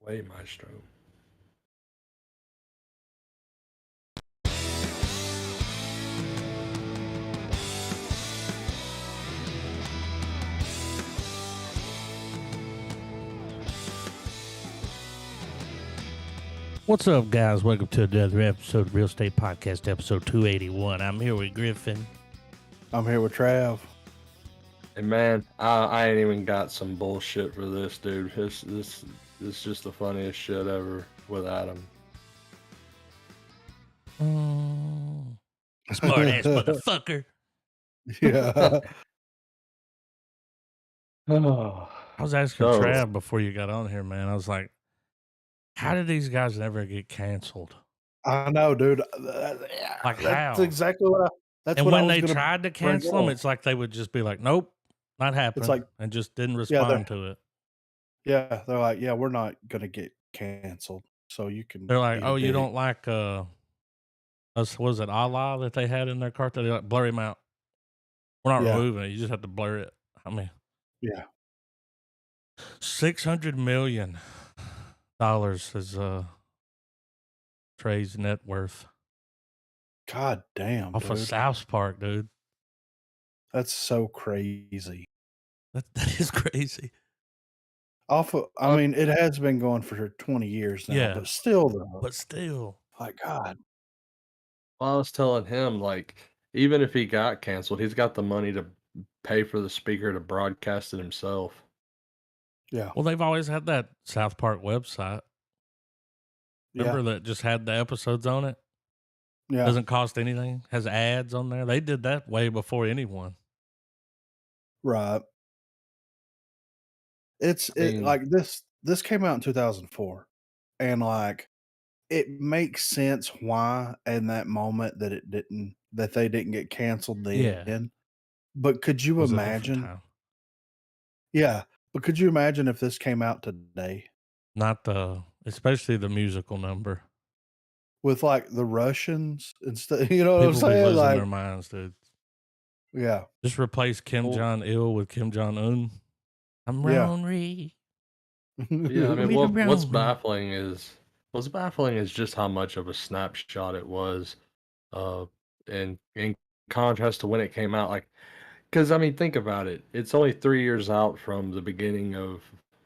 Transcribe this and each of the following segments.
Way, Maestro. What's up, guys? Welcome to another episode of Real Estate Podcast, episode 281. I'm here with Griffin. I'm here with Trav. Hey man, I ain't even got some bullshit for this, dude. This is just the funniest shit ever with Adam. Smart ass motherfucker. Yeah. Oh, I was asking So- Trav before you got on here, man. I was like, how did these guys never get canceled? I know, dude. Like, that's how? exactly what I. That's And what I when was they gonna tried to bring cancel them, up. it's like they would just be like, nope, not happening. like- and just didn't they're- respond to it. Yeah, they're like, yeah, we're not gonna get canceled, so you can. They're like, eat a oh, you dick." don't like, was it Allah that they had in their cart? They're like, blur him out. We're not Yeah. removing it. You just have to blur it. I mean, Yeah. $600 million is Trey's net worth God damn, off of dude. South Park, dude. That's so crazy. That is crazy. I mean, it has been going for 20 years now, Yeah. but still, though, But still, like, God. Well, I was telling him, like, even if he got canceled, he's got the money to pay for the speaker to broadcast it himself. Yeah. well, they've always had that South Park website. Remember that just had the episodes on it? Yeah. Doesn't cost anything. Has ads on there. They did that way before anyone. Right. It's I mean- like this came out in 2004, and like it makes sense why in that moment that they didn't get canceled then. Yeah. But could you It was a different imagine? time. Yeah, but could you imagine if this came out today Not especially the musical number. with like the Russians instead? You know what I'm People be saying? losing Like, their minds, dude. yeah, Just replace Kim Well- Jong-il with Kim Jong-un. I'm Yeah. Ronry. Yeah, I mean, Read what's around. baffling is just how much of a snapshot it was, and in contrast to when it came out. Like, because I mean, think about it. It's only 3 years out from the beginning of,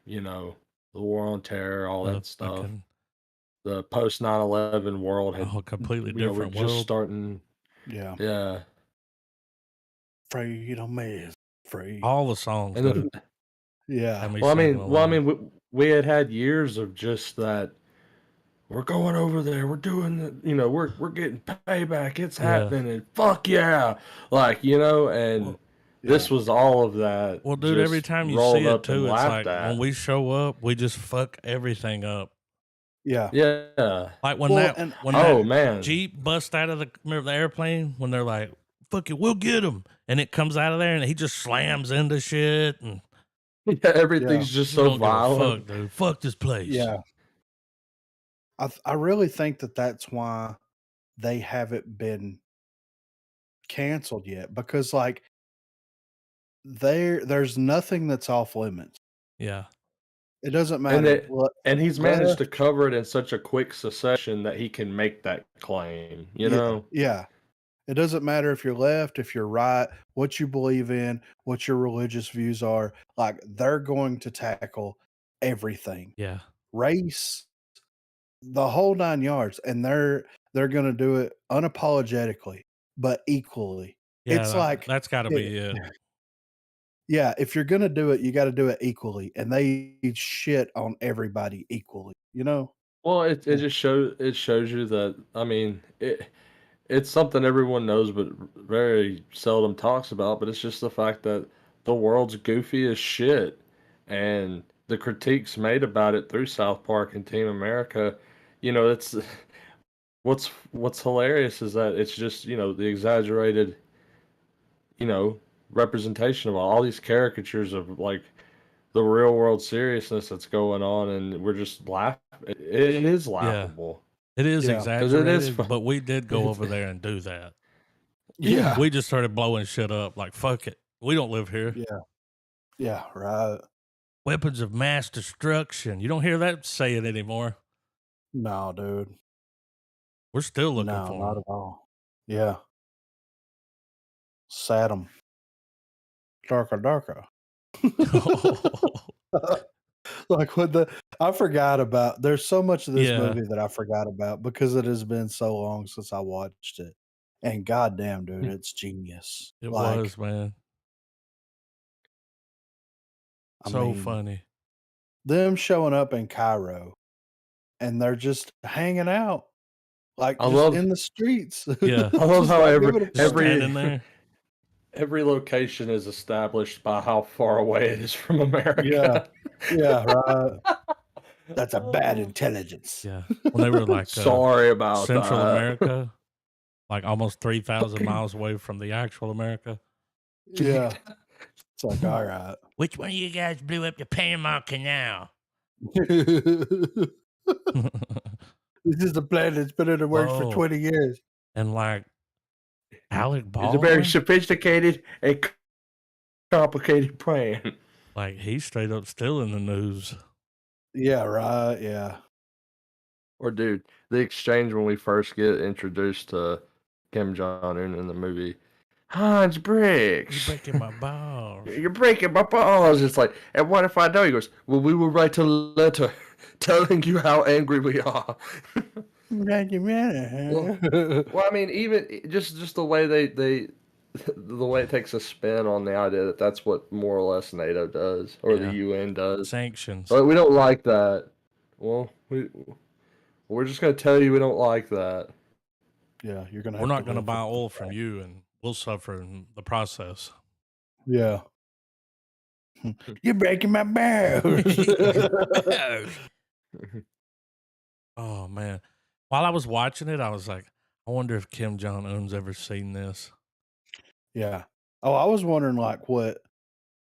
the war on terror, all that stuff. Fucking- The post 9/11 world had, a completely we're different just world. starting. yeah. Yeah, Freedom is free. All the songs. and dude, then, Yeah, had me well, I singing mean, along. we had years of just that. We're going over there. We're doing the, we're getting payback. It's Yeah. happening. And fuck yeah, like and Well, this was all of that. Well, dude, every just time you rolled see it up and too, it's laughed like at. when we show up, we just fuck everything up. yeah. Yeah. Like when Well, that Oh man. Jeep bust out of the airplane, when they're like, "Fuck it, we'll get him," and it comes out of there, and he just slams into shit, and Yeah, everything's just you so don't give a violent. fuck, dude. Fuck this place. Yeah. I really think that's why they haven't been canceled yet, because like there's nothing that's off limits. Yeah. It doesn't And matter. And he's managed to left- cover it in such a quick succession that he can make that claim. You know. Yeah. It doesn't matter if you're left, if you're right, what you believe in, what your religious views are. Like they're going to tackle everything. Yeah. Race, the whole 9 yards, and they're going to do it unapologetically but equally. Yeah. It's like that's got to be it. yeah, if you're going to do it, you got to do it equally, and they shit on everybody equally, you know? Well, it just shows you that, I mean, it's something everyone knows but very seldom talks about, but it's just the fact that the world's goofy as shit, and the critiques made about it through South Park and Team America, it's what's hilarious is that it's just, the exaggerated, representation of all these caricatures of like the real world seriousness that's going on, and we're just laughing. It is laughable. It is Yeah. 'Cause it exaggerated, is fun. but we did go over there and do that. Yeah. We just started blowing shit up. Like, fuck it. We don't live here. Yeah, right. weapons of mass destruction. You don't hear that saying anymore. No, dude. We're still looking No, for not them. at all. Yeah. Saddam. Darker, darker. Like what the I forgot about there's so much of this Yeah, movie that I forgot about because it has been so long since I watched it. And goddamn, dude, it's genius. it Like, was, man. I So mean, funny. them showing up in Cairo and they're just hanging out, like I just love in the streets, Yeah, I love just how not giving a just fuck. standing there. every location is established by how far away it is from Yeah, America. yeah, right. That's a bad intelligence. Yeah, when they were like Sorry about Central that. America, like almost 3,000 miles away from the actual America. Yeah. It's like, all right. Which one of you guys blew up the Panama Canal? This is the plan that's been in the works for Whoa. 20 years. And like Alec It's a very Baldwin, sophisticated and complicated plan. like he's straight up still in the news. Yeah, right. Yeah. Or dude, the exchange when we first get introduced to Kim Jong-un in the movie. Hans You're Bricks. breaking my balls. You're breaking my balls. It's like, and what if I know? He goes, well, we will write a letter telling you how angry we are. Well, well, I mean, even just the way they the way it takes a spin on the idea that that's what more or less NATO does or the Yeah. UN does. Sanctions. But we don't like that. Well, we're just gonna tell you we don't like that. Yeah, you're gonna We're have not to going to live buy with oil that. from you, and we'll suffer in the process. Yeah. You're breaking my balls. Oh man! While I was watching it, I was like, I wonder if Kim Jong Un's ever seen this. Yeah. Oh, I was wondering like what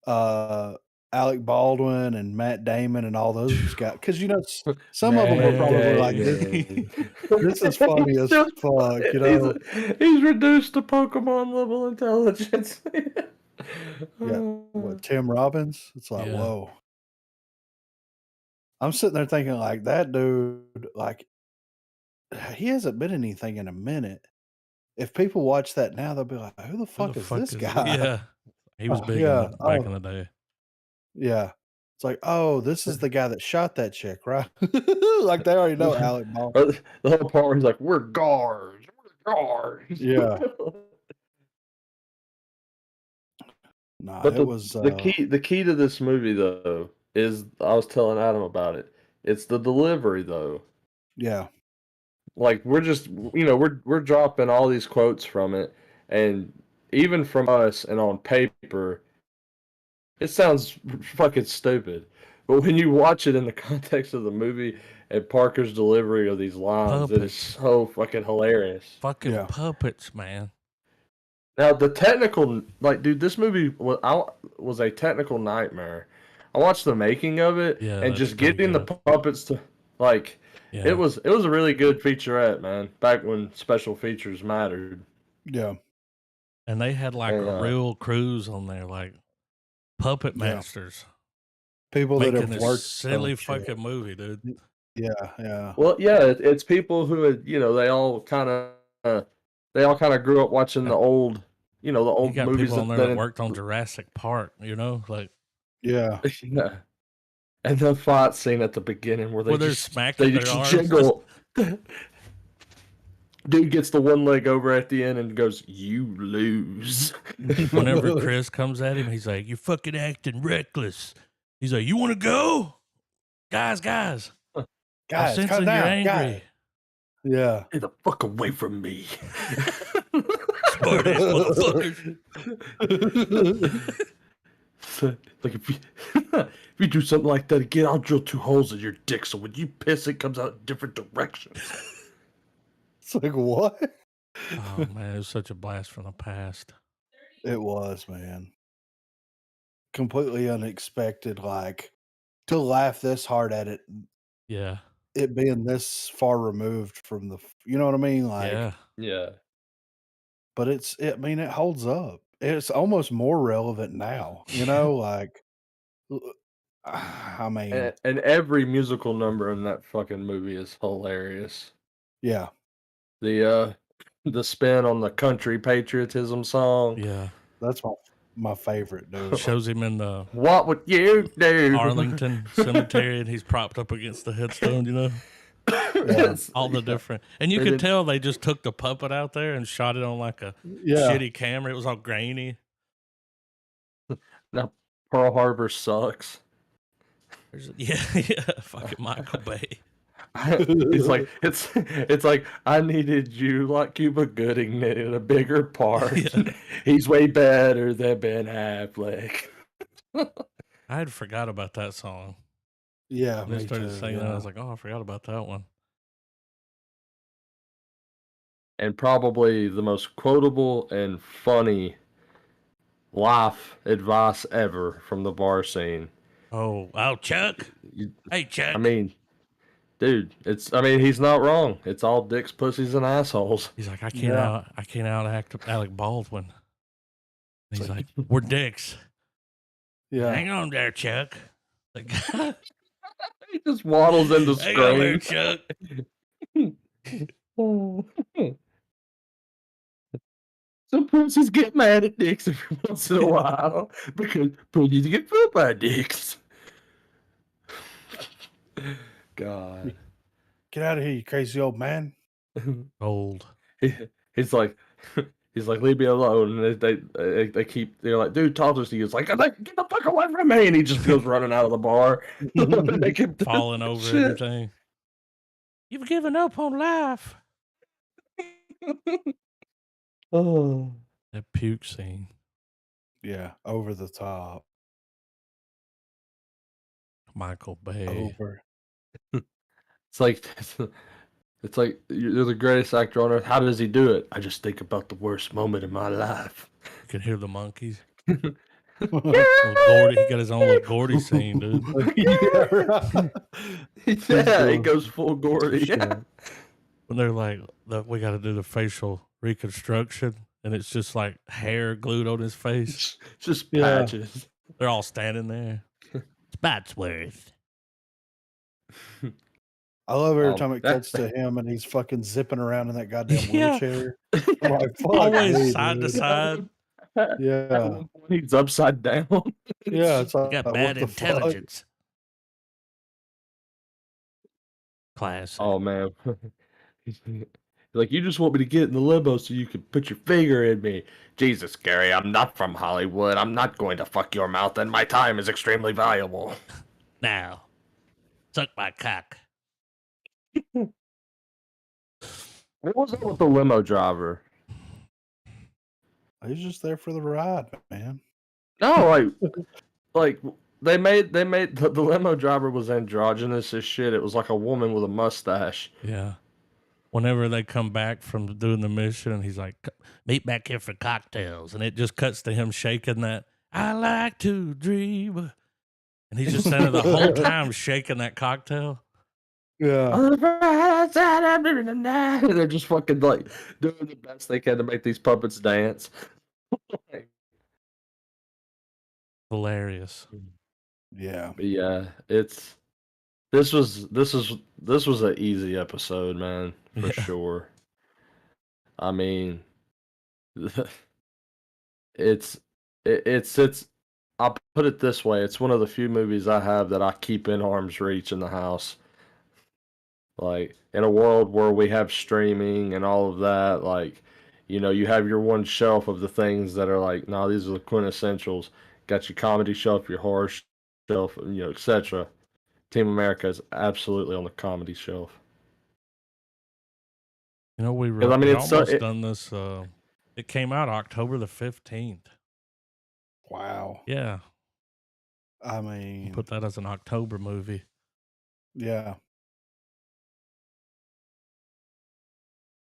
uh Alec Baldwin and Matt Damon and all those guys, because some of them were Matt probably like, Damon. this is funny as fuck, He's reduced to Pokemon level intelligence. Yeah. What, Tim Robbins? It's like, Yeah. whoa. I'm sitting there thinking like that dude, like he hasn't been anything in a minute. If people watch that now, they'll be like, who the Who the fuck is fuck this is? guy? Yeah, he was big in Yeah. the back in the day. Yeah. It's like, oh, this is the guy that shot that chick, right? Like they already know Alec Baldwin. Or the whole part where he's like, we're guards. We're guards. Yeah. Nah, But it was the key to this movie though is I was telling Adam about it. It's the delivery though. yeah. Like we're just we're dropping all these quotes from it, and even from us and on paper, it sounds fucking stupid. But when you watch it in the context of the movie and Parker's delivery of these lines, it is Puppets. so fucking hilarious. Fucking Yeah. puppets, man. Now the technical, like, dude, this movie was a technical nightmare. I watched the making of it, Yeah, and that's just pretty getting the good. puppets to like, Yeah. it was a really good featurette, man. Back when special features mattered. Yeah. And they had like And, real crews on there, like puppet Yeah. masters People that making have this worked silly on shit. fucking movie, dude. Yeah, yeah. Well, yeah, it's people who had, they all kind of grew up watching the old, the You old got movies people on there that that worked on Jurassic Park, like Yeah. yeah. And the fight scene at the beginning where where they're they smacking their just arms. jiggle. Dude gets the one leg over at the end and goes, "You lose." Whenever Chris comes at him, he's like, "You're fucking acting reckless." He's like, "You want to go, guys? Guys, I'm sensing calm you're down, angry." guys. Yeah. Get the fuck away from me. Smartass motherfuckers. Like if you do something like that again, I'll drill 2 holes in your dick. So when you piss, it comes out in different directions. It's like, what? Oh man, it was such a blast from the past. It was, man. Completely unexpected, like to laugh this hard at it, Yeah, it being this far removed from you know what I mean? Like, yeah. Yeah. but I mean, it holds up. It's almost more relevant now, like I mean, And every musical number in that fucking movie is hilarious. yeah, The spin on the country patriotism song. Yeah. that's my favorite, dude. Shows him in the What would you do? Arlington Cemetery and he's propped up against the headstone, you know? It's- All the yeah. different. And you And could then- tell they just took the puppet out there and shot it on like a Yeah, shitty camera. It was all grainy. Now Pearl Harbor sucks. Yeah, fucking Michael Bay. He's like, it's like I needed you like Cuba Gooding needed a bigger part. Yeah. He's way better than Ben Affleck. I had forgot about that song. yeah, They me started too. singing that. I Yeah. was like, oh, I forgot about that one. And probably the most quotable and funny life advice ever from the bar scene. Oh, Chuck. You- Hey, Chuck. I mean, dude, I mean, he's not wrong. It's all dicks, pussies, and assholes. He's like, I Yeah. can't outact Alec Baldwin. And he's like, we're dicks. Yeah. Hang on there, Chuck. Like, hang He just waddles into on there, screen. Chuck. Some pussies get mad at dicks every once in a while because pussies get fooled by dicks. God. Get out of here, you crazy old man. Old. He's like, leave me alone. And they keep, they're like, dude, talk to us. He's like, get the fuck away from me. And he just goes running out of the bar. They keep doing Falling over shit. everything. You've given up on life. Oh. That puke scene. Yeah, over the top. Michael Bay. Over. It's like, you're the greatest actor on earth. How does he do it? I just think about the worst moment in my life. You can hear the monkeys. Little Gordy, he got his own little Gordy scene, dude. Yeah, right. Yeah, he goes full Gordy. Yeah. When they're like, we got to do the facial reconstruction, and it's just like hair glued on his face. Just Yeah. patches. They're all standing there. Spotsworth. I love every time it that- cuts to him and he's fucking zipping around in that goddamn Yeah. wheelchair. I'm like, fuck Always me, side to dude. side. Yeah. He's upside down. Yeah, it's like, Got what bad the fuck? intelligence. Classic. Oh man. He's like, you just want me to get in the limo so you can put your finger in me. Jesus, Gary, I'm not from Hollywood. I'm not going to fuck your mouth, and my time is extremely valuable. Now, suck my cock. What was up with the limo driver? He's just there for the ride, man. No, like they made the limo driver was androgynous as shit. It was like a woman with a mustache. Yeah. Whenever they come back from doing the mission, he's like, meet back here for cocktails. And it just cuts to him shaking that, I like to dream. And he's just standing the whole time shaking that cocktail. Yeah. On the bright side of the night. They're just fucking like doing the best they can to make these puppets dance. Hilarious. Yeah. But yeah, this was an easy episode, man, for Yeah. sure. I mean, it's I'll put it this way, it's one of the few movies I have that I keep in arm's reach in the house. Like, in a world where we have streaming and all of that, like, you know, you have your one shelf of the things that are like, no, these are the quintessentials. Got your comedy shelf, your horror shelf, you know, etc. Team America is absolutely on the comedy shelf. You know, we 'Cause, I mean, we it's so- almost it- done this. It came out October the 15th. Wow. Yeah. I mean, Put that as an October movie. yeah.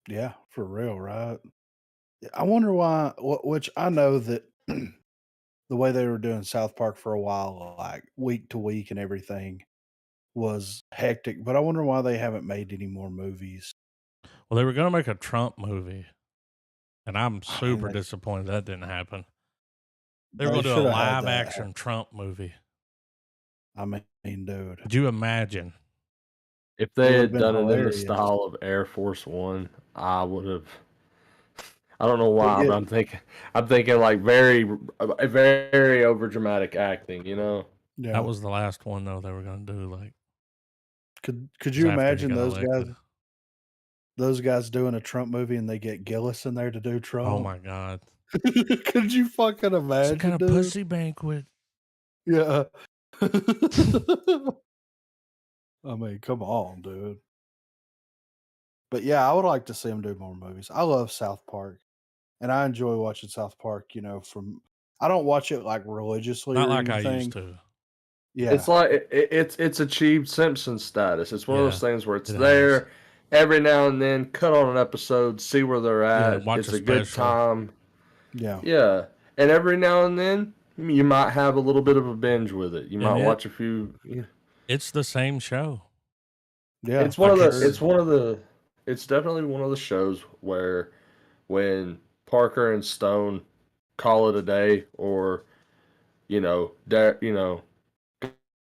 Yeah, for real, right? I wonder why, which I know that the way they were doing South Park for a while, like week to week and everything, was hectic. But I wonder why they haven't made any more movies. Well, they were going to make a Trump movie. And I'm I mean, super they- disappointed that didn't happen. They were They going to do a shoulda had live that action Trump movie. I mean, dude, Could you imagine? If it they would have had been done it in the hilarious. style of Air Force One, I would have. I don't know But why, yeah, but I'm thinking like very over dramatic acting. You know? That yeah. was the last one though they were gonna do. Like, Could was you after he imagine got elected. those guys doing a Trump movie and they get Gillis in there to do Oh Trump? my god! Could you fucking Some kind imagine, of dude? pussy banquet. Yeah. I mean, come on, dude. But yeah, I would like to see him do more movies. I love South Park, and I enjoy watching South Park. From I don't watch it like religiously Not or like I used anything. to. Yeah, It's like it's achieved Simpson status. It's one of those Yeah, things where it's it has. there every now and then. Cut on an episode, see where they're Yeah, at. watch It's a a good special. time. yeah, Yeah, and every now and then you might have a little bit of a binge with it. You And might watch a few. it's the same show. yeah, It's one I for of could the. sure. It's one of the. It's definitely one of the shows where when Parker and Stone call it a day, or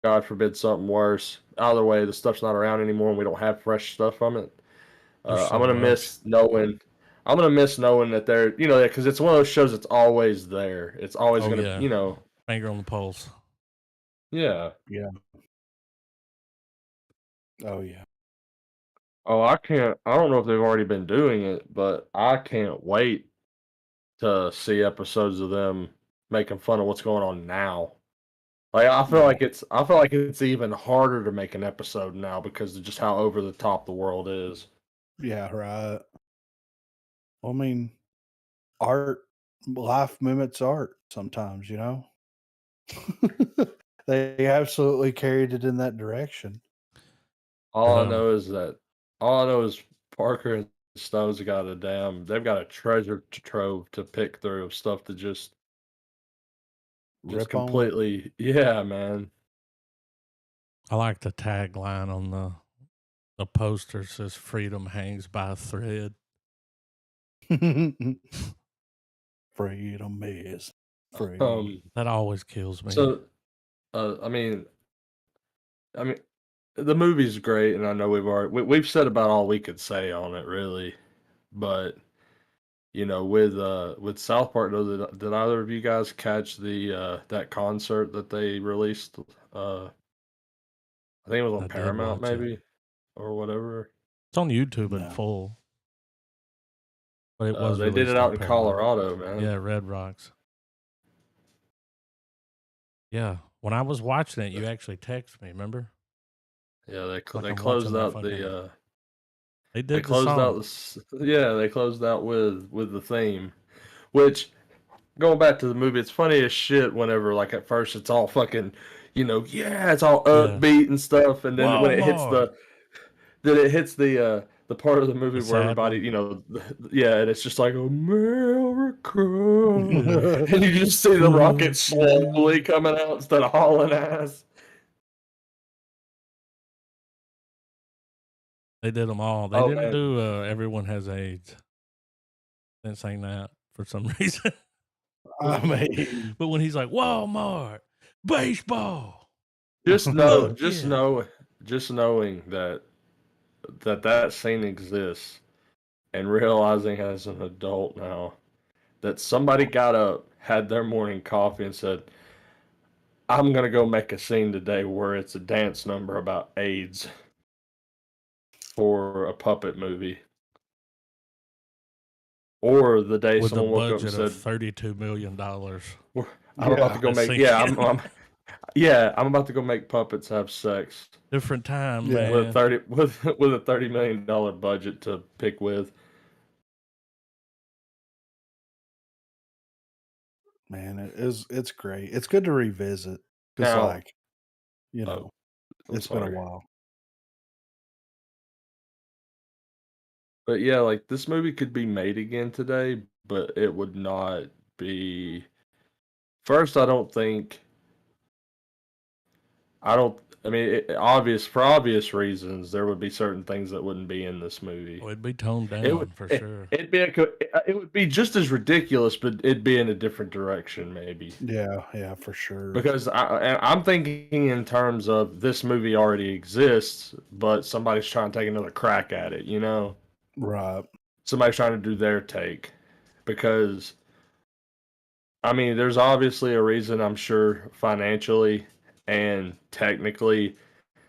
God forbid something worse. Either way, the stuff's not around anymore, and we don't have fresh stuff from it. There's I'm so gonna much. miss knowing. I'm gonna miss knowing that they're, because it's one of those shows that's always there. It's always Oh gonna, yeah, finger on the pulse. yeah. Yeah. Oh yeah. Oh, I can't. I don't know if they've already been doing it, but I can't wait to see episodes of them making fun of what's going on now. Like Yeah. I feel like it's even harder to make an episode now because of just how over the top the world is. Yeah. Right. Well, I mean, art, life mimics art sometimes. They absolutely carried it in that direction. But All I know is that all I know is Parker and Stone's got they've got a treasure trove to pick through of stuff to just Rip on. completely, yeah, man. I like the tagline on the poster says "Freedom hangs by a thread." Freedom is free. Um, That always kills me. so uh, I mean, I mean, the movie's great, and I know we've said about all we could say on it, really. But with South Park, though, did either of you guys catch the that concert that they released? I think it was on I did Paramount, watch it. maybe, or whatever. It's on YouTube in No. full, but it was They did it released out on in Paramount. Colorado, man. Yeah, Red Rocks. Yeah, when I was watching it, you actually texted me. Remember? Yeah, Like they I'm watching closed that out fucking. They they did the closed out song. yeah, they closed out with the theme, which, going back to the movie, it's funny as shit whenever, like, at first it's all fucking, yeah, it's all Yeah, upbeat and stuff, and then when Walmart. it hits the part of the movie The where sad everybody, one. yeah, and it's just like America, Yeah. and you just see the rocket slowly coming out instead of hauling ass. They did them all. They Oh didn't man, do Everyone Has AIDS. Didn't sing that for some reason. I mean, But when he's like, Walmart, baseball. just know, Fuck just yeah. know, just knowing that scene exists, and realizing as an adult now that somebody got up, had their morning coffee, and said, "I'm gonna go make a scene today where it's a dance number about AIDS for a puppet movie." Or the day With a someone woke up and budget of said, $32 million. "I'm about to yeah, go Let's make sink yeah, in. I'm about to go make puppets have sex Different time, yeah, with man. 30 with a $30 million budget to pick with." man, it's great. It's good to revisit because, Now, like, oh, I'm it's been a sorry, while. but yeah, like this movie could be made again today, but it would not be. First, I don't. I mean, for obvious reasons, there would be certain things that wouldn't be in this movie. Oh, it'd be toned It would down for sure. it would be just as ridiculous, but it'd be in a different direction, maybe. Yeah, for sure. Because I'm thinking in terms of this movie already exists, but somebody's trying to take another crack at it. You know, Right. somebody's trying to do their take. Because I mean, there's obviously a reason, I'm sure, financially and technically,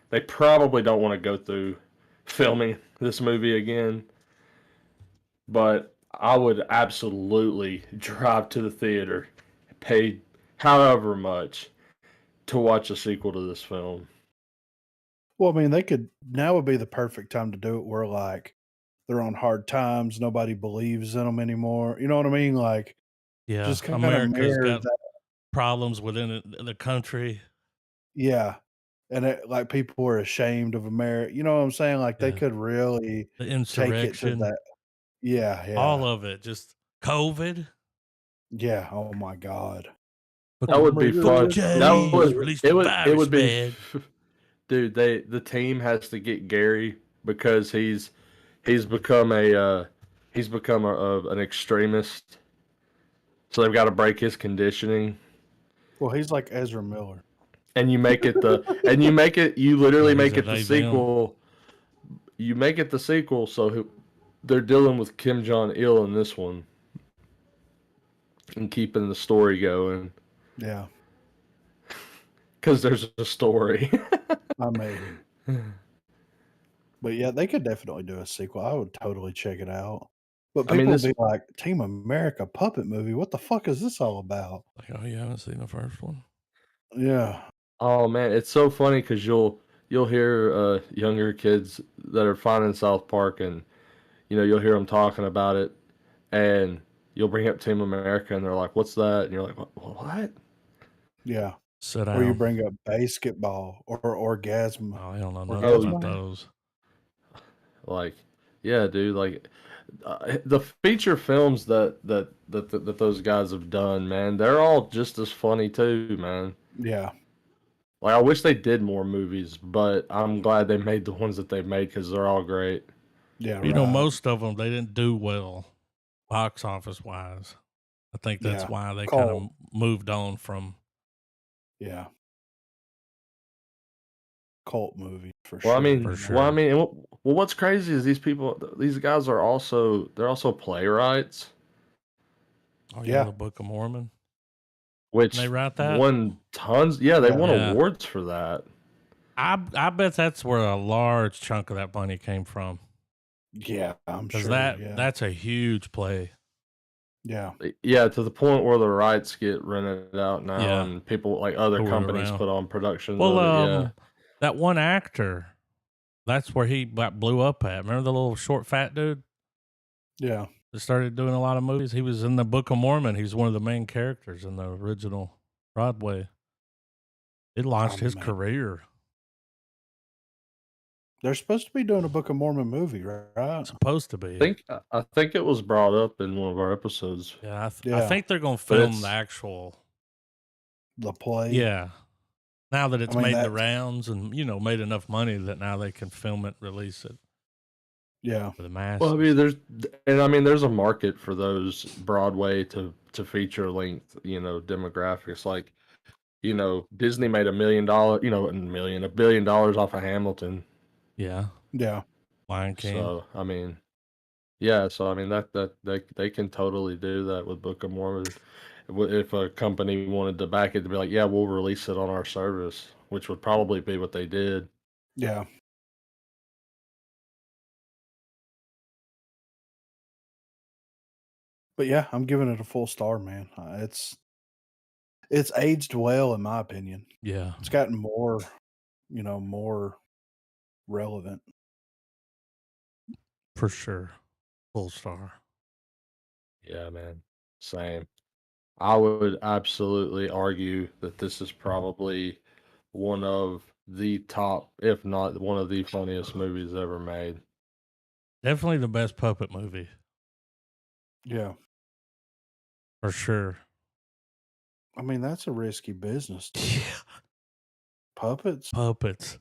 they probably don't want to go through filming this movie again. But I would absolutely drive to the theater, pay however much to watch a sequel to this film. Well, I mean, now would be the perfect time to do it where like they're on hard times, nobody believes in them anymore. You know what I mean? Like Yeah, just kind of America's mirror got that. problems within the country. Yeah. And like people are ashamed of America. You know what I'm saying? Like they Yeah, could really the take it to insurrection, that. Yeah, all yeah. of it. Just COVID. Yeah. Oh my God. Book That Oh would be my the fun. That Chinese, would release the it virus, would be man. dude, the team has to get Gary because he's become an extremist. So they've got to break his conditioning. Well, he's like Ezra Miller. And you literally Yeah, he's make a it the they them. sequel. You make it the sequel, so they're dealing with Kim Jong-il in this one and keeping the story going Yeah. because there's a story. I mean, but yeah, they could definitely do a sequel. I would totally check it out. But I mean, people would this. be like, Team America puppet movie. What the fuck is this all about? Like, oh, you haven't seen the first one? Yeah. Oh man, it's so funny because you'll hear younger kids that are finding South Park, and you'll hear them talking about it, and you'll bring up Team America, and they're like, "What's that?" And you're like, "What?" Yeah. Sit Or you down. bring up basketball or orgasm. Oh, I don't know nothing Oh, about Orgasmo? those. like, yeah, dude. Like, the feature films that those guys have done, man, they're all just as funny too, man. Yeah. Like, I wish they did more movies, but I'm glad they made the ones that they made because they're all great. Yeah, You know, right. most of them, they didn't do well box office wise. I think that's Yeah. why they kind Cult. of moved on from. Yeah. Cult movie for Well, I sure, mean, For you know. well, I sure. mean, what's crazy is these guys they're also playwrights, Oh, you know, Yeah. the Book of Mormon? And they which write that? won tons. Yeah, they Yeah. won Yeah. awards for that. I bet that's where a large chunk of that money came from. Yeah, I'm Because sure. Yeah. that's a huge play. Yeah. Yeah, to the point where the rights get rented out now, Yeah. and people like other Toured companies around. put on productions Well, of it. Yeah, that one actor, that's where he blew up at. Remember the little short fat dude Yeah. that started doing a lot of movies? He was in the Book of Mormon. He's one of the main characters in the original Broadway. It launched his Man. career. They're supposed to be doing a Book of Mormon movie, right? Supposed to be. I think it was brought up in one of our episodes, Yeah, I Yeah. think they're going to but film the it's actual. The play. Yeah. Now that it's I mean, made the that's rounds and, made enough money that now they can film it, release it yeah. for the well, I masses. mean, there's a market for those Broadway to feature length, demographics. Like, Disney made $1 billion off of Hamilton. Yeah. Yeah. Lion King. So I mean, yeah. So I mean that they can totally do that with Book of Mormon. If a company wanted to back it, to be like, yeah, we'll release it on our service, which would probably be what they did. Yeah. But yeah, I'm giving it a full star, man. It's aged well in my opinion. Yeah. It's gotten more, more relevant. For sure. Full star. Yeah, man. Same. I would absolutely argue that this is probably one of the top, if not one of the funniest movies ever made. Definitely the best puppet movie. Yeah. For sure. I mean, that's a risky business. Yeah. Puppets? Puppets.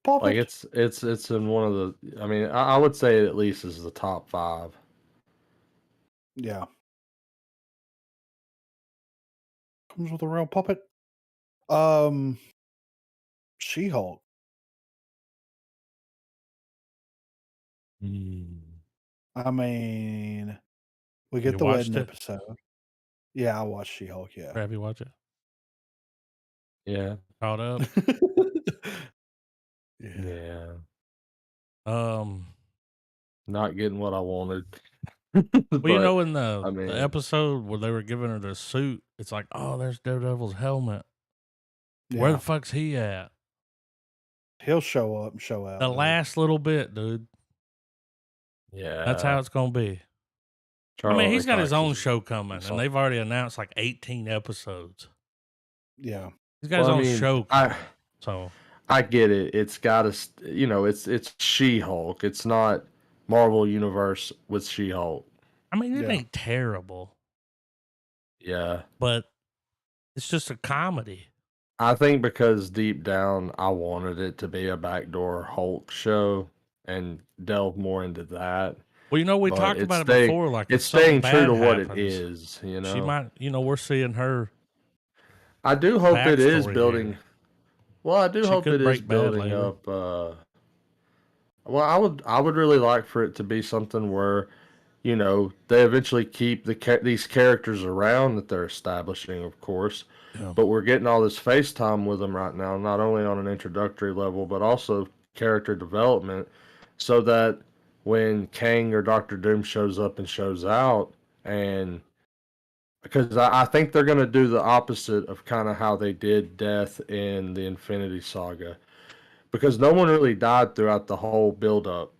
Like Puppet? it's in one of the. I mean, I would say it at least is the top 5. Yeah. Comes with a real puppet. Um, She-Hulk. Mm. I mean, we get You the wedding watched it? episode. Yeah, I watched She-Hulk, yeah. Have you watch it? Yeah, Caught up? Yeah. yeah. Um, Not getting what I wanted, well, you but know, in the I mean, episode where they were giving her the suit, it's like, oh, there's Daredevil's helmet. Where the Yeah. fuck's he at? He'll show up and show The out, dude. last little bit, dude. That's how yeah, it's gonna be. I mean, Charlie he's got his Cox own is. show coming, and they've already announced like 18 episodes. Yeah. He's got his Well, I own mean, show coming. So, I get it. It's got to, it's She-Hulk. It's not Marvel Universe with She-Hulk. I mean, it Yeah. ain't terrible, Yeah. but it's just a comedy. I think because deep down I wanted it to be a backdoor Hulk show and delve more into that. Well, you know, we But talked about it before. Like, if it's something staying true bad to what it happens, is, she might, we're seeing her I do hope it is backstory building. here. Well, I do She hope it could is break bad building later. up. Well, I would really like for it to be something where, they eventually keep these characters around that they're establishing, of course, Yeah. but we're getting all this FaceTime with them right now, not only on an introductory level, but also character development, so that when Kang or Doctor Doom shows up and shows out, and because I think they're going to do the opposite of kind of how they did Death in the Infinity Saga, because no one really died throughout the whole build up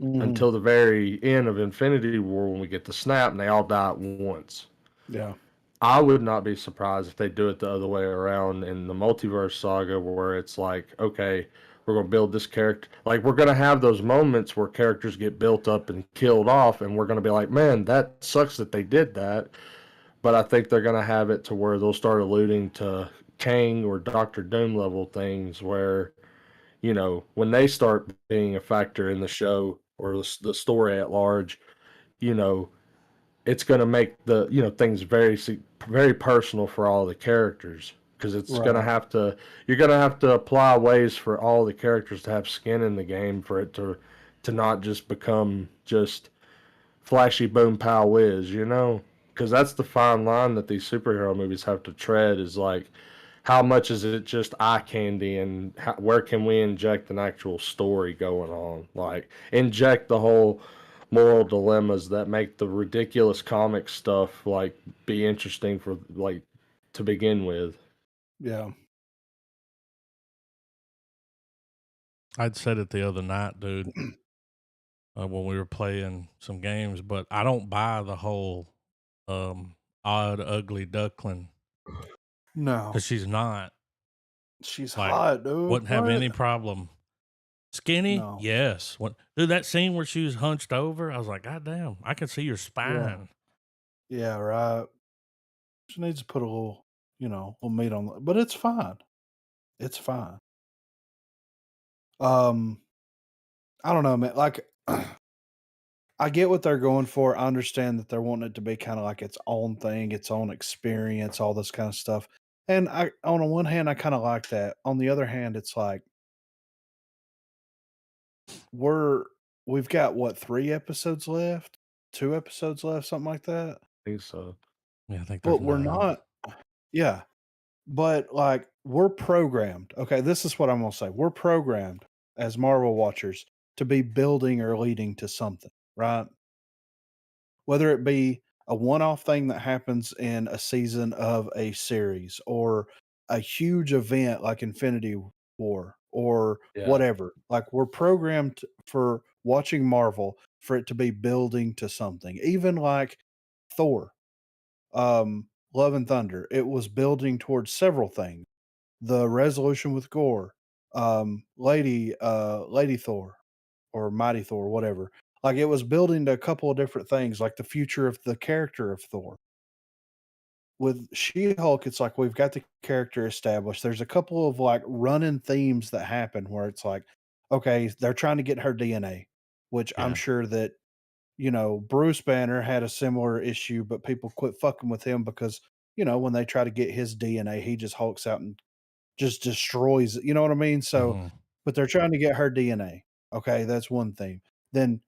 Mhm. until the very end of Infinity War when we get the snap and they all die at once. Yeah. I would not be surprised if they do it the other way around in the multiverse saga where it's like, okay, we're going to build this character. Like, we're going to have those moments where characters get built up and killed off, and we're going to be like, man, that sucks that they did that. But I think they're going to have it to where they'll start alluding to Kang or Doctor Doom level things where, when they start being a factor in the show or the story at large, you know, it's going to make the things very personal for all the characters because it's going to Right. have to you're going to have to apply ways for all the characters to have skin in the game for it to not just become just flashy boom pow whiz, because that's the fine line that these superhero movies have to tread is like how much is it just eye candy and where can we inject an actual story going on, like inject the whole moral dilemmas that make the ridiculous comic stuff like be interesting for like to begin with. Yeah. I'd said it the other night, dude, when we were playing some games, but I don't buy the whole odd, ugly duckling No. because she's not. She's Like, hot, dude. wouldn't have What? any problem. Skinny? No. Yes. Dude, that scene where she was hunched over, I was like, God damn, I can see your Yeah. spine. Yeah, right. She needs to put a little, little meat on but it's fine. It's fine. Um, I don't know, man. Like I get what they're going for. I understand that they're wanting it to be kind of like its own thing, its own experience, all this kind of stuff. And on the one hand, I kind of like that. On the other hand, it's like we're we've got what 3 episodes left, 2 episodes left, something like that. I think so. Yeah, I think there's But we're 9. not. Yeah, but like we're programmed. Okay, this is what I'm gonna say. We're programmed as Marvel watchers to be building or leading to something, right? Whether it be a one-off thing that happens in a season of a series or a huge event like Infinity War or Yeah. whatever. Like we're programmed for watching Marvel for it to be building to something. Even like Thor, Love and Thunder, it was building towards several things. The resolution with Gore, Lady Thor or Mighty Thor, whatever. Like it was building to a couple of different things, like the future of the character of Thor. with She-Hulk, it's like we've got the character established. There's a couple of like running themes that happen where it's like, okay, they're trying to get her DNA, which I'm Yeah. sure that, Bruce Banner had a similar issue, but people quit fucking with him because, when they try to get his DNA, he just hulks out and just destroys it. You know what I mean? So, Mhm. but they're trying to get her DNA. Okay, that's one thing. Then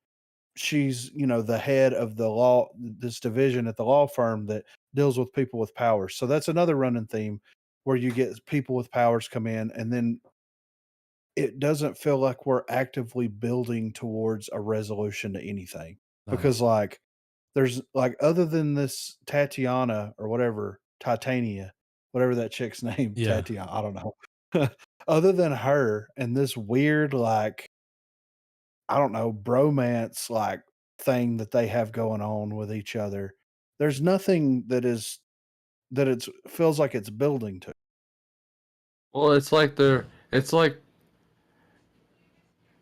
she's, the head of the law this division at the law firm that deals with people with powers. So that's another running theme where you get people with powers come in and then it doesn't feel like we're actively building towards a resolution to anything. No. Because like there's like other than this Tatiana or whatever, Titania, whatever that chick's name, Yeah. Tatiana, I don't know. Other than her and this weird like I don't know, bromance like thing that they have going on with each other. There's nothing that it's feels like it's building to. Well, it's like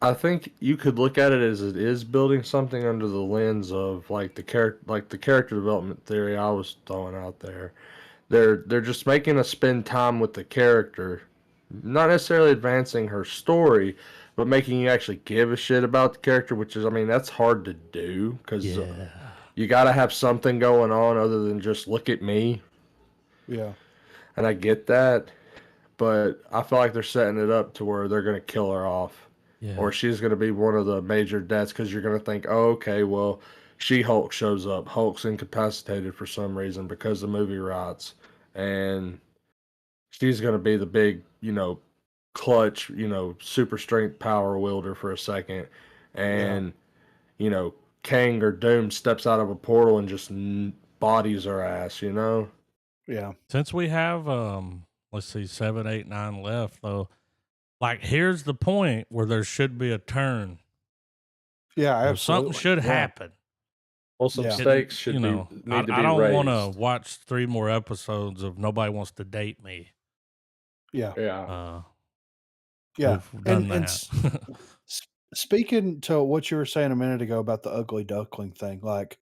I think you could look at it as it is building something under the lens of like the character development theory I was throwing out there. They're just making us spend time with the character, not necessarily advancing her story, but making you actually give a shit about the character, which is, I mean, that's hard to do because Yeah. you got to have something going on other than just look at me, Yeah. and I get that, but I feel like they're setting it up to where they're gonna kill her off, Yeah. or she's gonna be one of the major deaths because you're gonna think, oh, okay, well, She-Hulk shows up, Hulk's incapacitated for some reason because the movie rights, and she's going to be the big, clutch, super strength power wielder for a second. Yeah. And, you know, Kang or Doom steps out of a portal and just bodies her ass, you know? Yeah. Since we have let's see, 7, 8, 9 left though, like here's the point where there should be a turn. Yeah, Something absolutely. should Yeah. happen. Well, some Yeah. stakes You should be know, need to I be don't want to raised. watch 3 more episodes of Nobody Wants to Date Me. Yeah. Yeah. Uh, Yeah. we've And done that. s- speaking to what you were saying a minute ago about the ugly duckling thing, like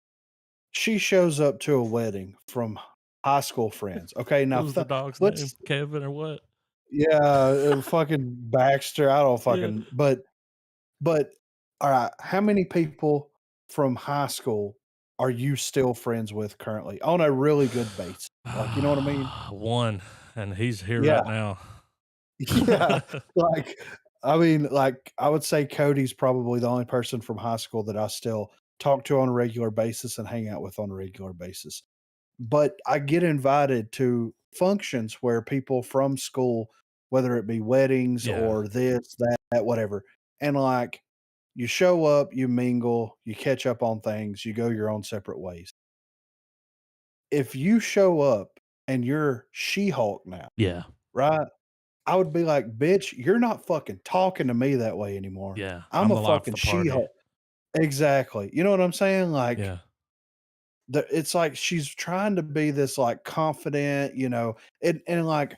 she shows up to a wedding from high school friends. Okay, What now was the dog's name? let's Kevin or what? yeah, fucking Baxter. I don't Yeah. fucking but all right, how many people from high school are you still friends with currently on a really good basis? Like, you know what I mean? One, and he's here Yeah. right now. Yeah. Like, I mean, like, I would say Cody's probably the only person from high school that I still talk to on a regular basis and hang out with on a regular basis. But I get invited to functions where people from school, whether it be weddings Yeah. or this, that, whatever, and like you show up, you mingle, you catch up on things, you go your own separate ways. If you show up and you're She-Hulk now, Yeah. right? I would be like, "Bitch, you're not fucking talking to me that way anymore. Yeah. I'm I'm a the life of fucking the party. She-Hulk." Exactly. You know what I'm saying? Like, Yeah. it's like she's trying to be this, like, confident, and, like,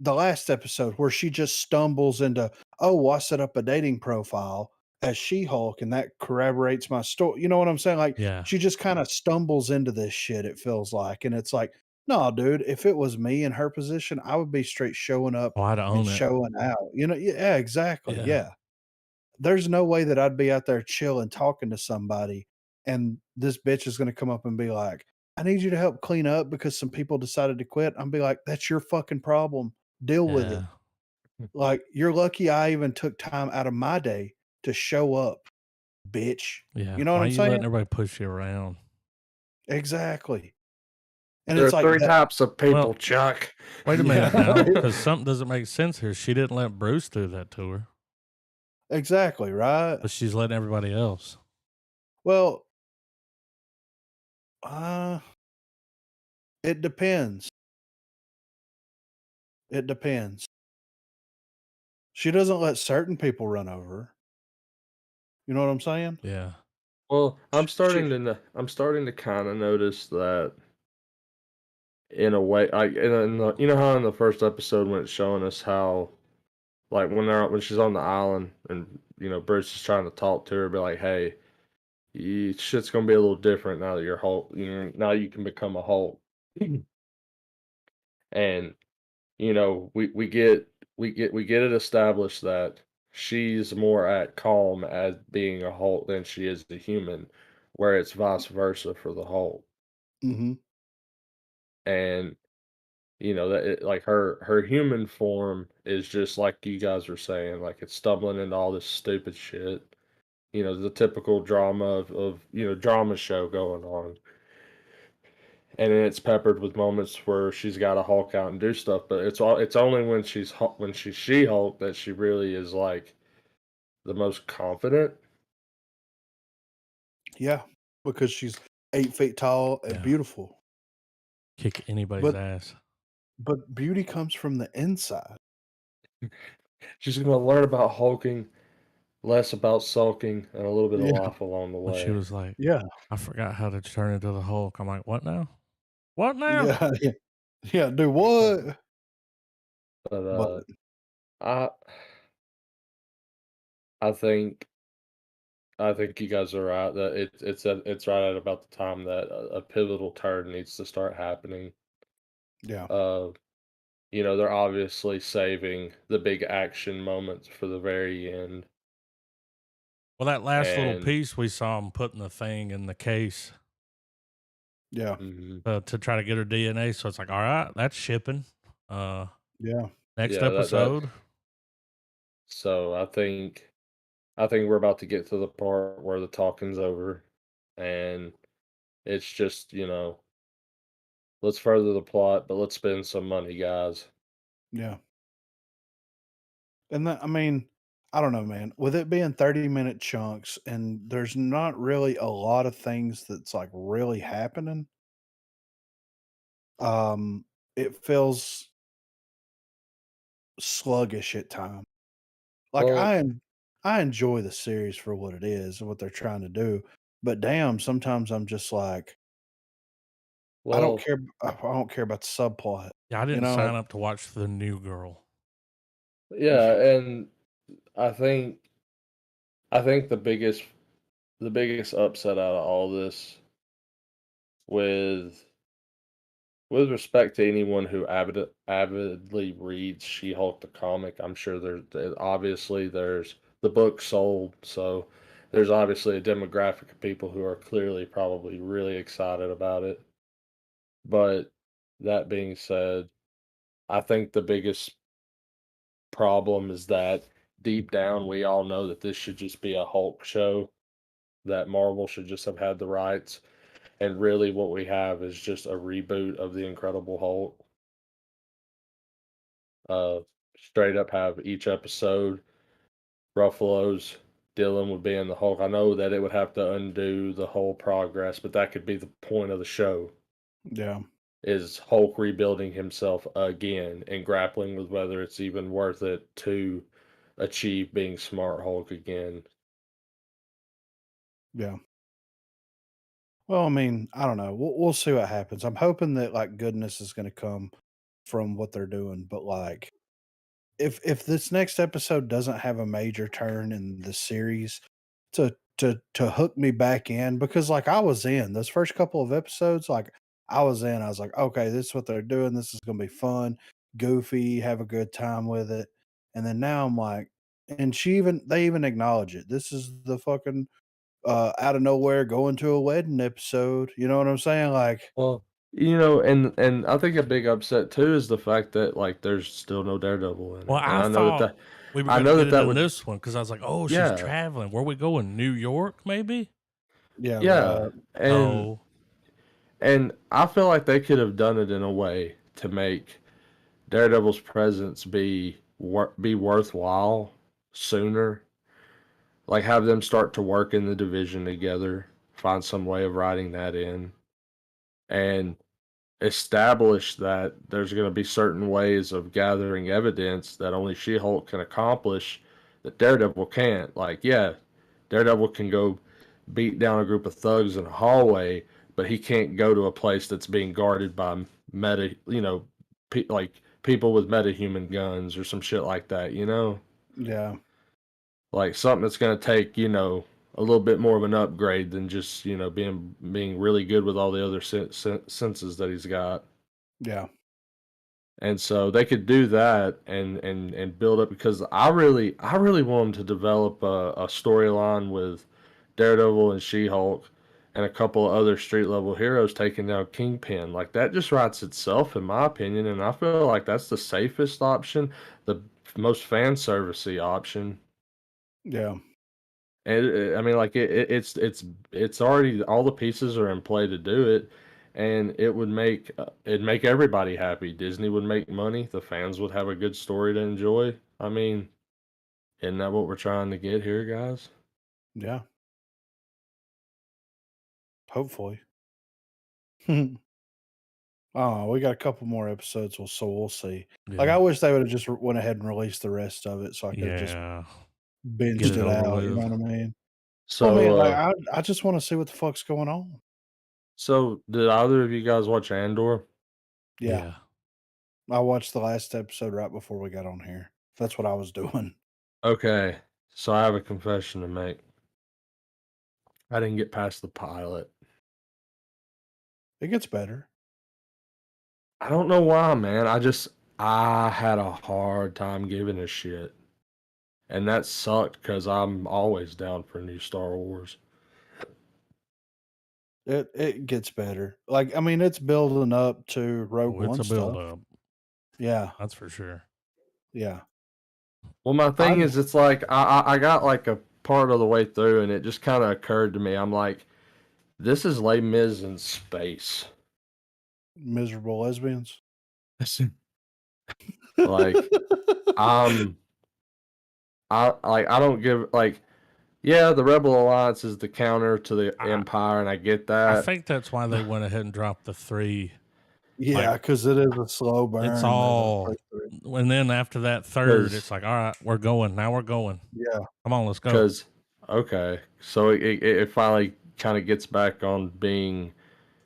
the last episode where she just stumbles into, "Oh, well, I set up a dating profile as She-Hulk, and that corroborates my story." You know what I'm saying? Like, Yeah. she just kinda stumbles into this shit, it feels like, and it's like, "No, dude, if it was me in her position, I would be straight showing up Oh, I'd and own it. showing out." Yeah, exactly, Yeah. yeah. There's no way that I'd be out there chilling, talking to somebody, and this bitch is gonna come up and be like, "I need you to help clean up because some people decided to quit." I'm be like, "That's your fucking problem. Deal with it." Yeah. Like, "You're lucky I even took time out of my day to show up, bitch." Yeah. You know what Why are I'm you saying? letting everybody push you around? Exactly. And There it's are like three that. types of people, Well, Chuck. wait a minute Yeah. now, because something doesn't make sense here. She didn't let Bruce do that to her, Exactly, right? but she's letting everybody else. Well, uh, it depends. It depends. She doesn't let certain people run over her. You know what I'm saying? Yeah. Well, She I'm starting to kind of notice that in a way, you know how in the first episode when it's showing us how like when she's on the island and Bruce is trying to talk to her, be like, hey, shit's gonna be a little different now that you're Hulk. Now you can become a Hulk. And we get it established that she's more at calm at being a Hulk than she is a human, where it's vice versa for the Hulk. Mhm. And that like her human form is just like you guys were saying, like it's stumbling into all this stupid shit. The typical drama of drama show going on. And then it's peppered with moments where she's got to Hulk out and do stuff, but it's only when she's She-Hulk that she really is like the most confident. Yeah, because she's 8 feet tall and Yeah. beautiful. Kick anybody's But ass. beauty comes from the inside. She's gonna learn about hulking, less about sulking, and a little bit of Yeah, life along the When she way. was like, yeah, I forgot how to turn into the Hulk. I'm like, what now? What now? yeah, yeah. Yeah, do what? But But I I think I think you guys are right that it's right at about the time that a pivotal turn needs to start happening. yeah, Uh, they're obviously saving the big action moments for the very end, Well, that last little and piece we saw him putting the thing in the case yeah, mhm, to try to get her DNA. So it's like, all right, that's shipping. Uh, yeah, next yeah, that episode. so I think we're about to get to the part where the talking's over, and it's just let's further the plot, but let's spend some money, guys. yeah. And that, I mean, I don't know, man. With it being 30-minute chunks and there's not really a lot of things that's like really happening, um, it feels sluggish at times. Like Well, I enjoy the series for what it is and what they're trying to do, but damn, sometimes I'm just like, I don't well, care. I don't care about the subplot. Yeah, I You didn't know? sign up to watch The New Girl. yeah, and I think I think the biggest upset out of all this with with respect to anyone who avidly reads She-Hulk the comic, I'm sure obviously there's the book sold, so there's obviously a demographic of people who are clearly probably really excited about it. But that being said, I think the biggest problem is that deep down we all know that this should just be a Hulk show, that Marvel should just have had the rights, and really what we have is just a reboot of the Incredible Hulk. Uh, Straight up have each episode Ruffalo's Dylan would be in the Hulk. I know that it would have to undo the whole progress, but that could be the point of the show Yeah, is Hulk rebuilding himself again and grappling with whether it's even worth it to achieve being smart Hulk again. yeah. Well, I mean, I don't know. We'll see what happens. I'm hoping that like goodness is going to come from what they're doing, but like if this next episode doesn't have a major turn in the series to hook me back in, because like I was in those first couple of episodes, like I was in, I was like, okay, this is what they're doing. This is gonna be fun, goofy, have a good time with it. And then now I'm like, and they even acknowledge it. This is the fucking out of nowhere going to a wedding episode. You know what I'm saying? Like, Well, and I think a big upset too is the fact that like there's still no Daredevil in Well, it, and I thought we were I going to know get that it that in would this one because I was like, oh, she's yeah traveling. Where we going? New York, maybe? yeah, yeah, right. and No. and I feel like they could have done it in a way to make Daredevil's presence be worthwhile sooner. Like have them start to work in the division together, find some way of writing that in, and establish that there's going to be certain ways of gathering evidence that only She-Hulk can accomplish that Daredevil can't. Like, yeah, Daredevil can go beat down a group of thugs in a hallway, but he can't go to a place that's being guarded by like people with metahuman guns or some shit like that. Yeah, Like something that's going to take, a little bit more of an upgrade than just, being really good with all the other senses that he's got. yeah. And so they could do that and build up because I really want them to develop a storyline with Daredevil and She-Hulk and a couple of other street level heroes taking down Kingpin. Like that just writes itself in my opinion, and I feel like that's the safest option, the most fan servicey option. Yeah. And I mean, like it's already all the pieces are in play to do it, and it'd make everybody happy. Disney would make money. The fans would have a good story to enjoy. I mean, isn't that what we're trying to get here, guys? Yeah. Hopefully. Oh, we got a couple more episodes, so we'll see. Like, I Yeah. wish they would have just went ahead and released the rest of it, so I could have just Yeah. Get binged it it over out. You know with. what I mean? Well, I So, mean, like, I just want to see what the fuck's going on. so did either of you guys watch Andor? Yeah, Yeah. I watched the last episode right before we got on here. That's what I was doing. Okay, so I have a confession to make. I didn't get past the pilot. It gets better. I don't know why, man. I had a hard time giving a shit. And that sucked because I'm always down for new Star Wars. It gets better. Like, I mean, it's building up to Rogue Oh, it's One a build stuff. up. Yeah, That's for sure. yeah. Well, my I thing is, it's like I got like a part of the way through, and it just kind of occurred to me. I'm like, this is Les Mis in space. miserable lesbians. Like, I'm I don't give like, yeah, the Rebel Alliance is the counter to the Empire, and I get I that. think that's why they went ahead and dropped the 3. Yeah, Like, because it is a slow burn. it's the all. first three. And then after that third, 'Cause it's like, all right, we're going. Now we're going. Yeah, Come on, let's go. Because okay, so it finally kind of gets back on being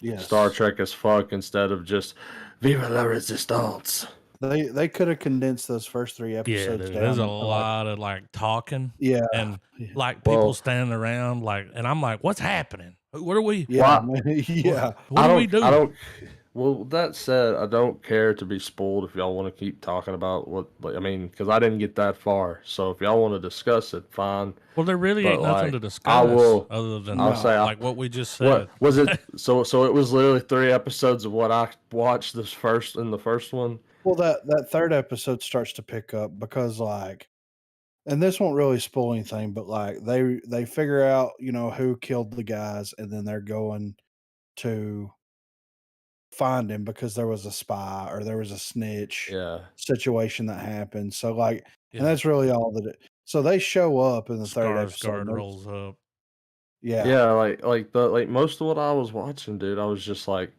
yes. Star Trek as fuck instead of just Viva la Resistance. They could have condensed those first 3 Yeah, episodes dude. down There's a into, like, lot of like talking yeah, and yeah, like people Well, standing around, like, and I'm like, what's happening? What are we? yeah, why man, yeah. What I do we don't I do? don't well that said, I don't care to be spoiled if y'all want to keep talking about what like, I mean, because I didn't get that far. So if y'all want to discuss it, fine. Well, there really But ain't nothing to like discuss other than I'll No. say like what we just what said. was it so it was literally 3 episodes of what I watched in the first one. Well, that 3rd episode starts to pick up because, like, and this won't really spoil anything, but, like, they figure out, who killed the guys, and then they're going to find him because there was a spy or there was a snitch Yeah. situation that happened. So, like, and Yeah. that's really all that it so they show up in the 3rd episode. Skarsgård rolls up. Yeah. Yeah, like most of what I was watching, dude, I was just like,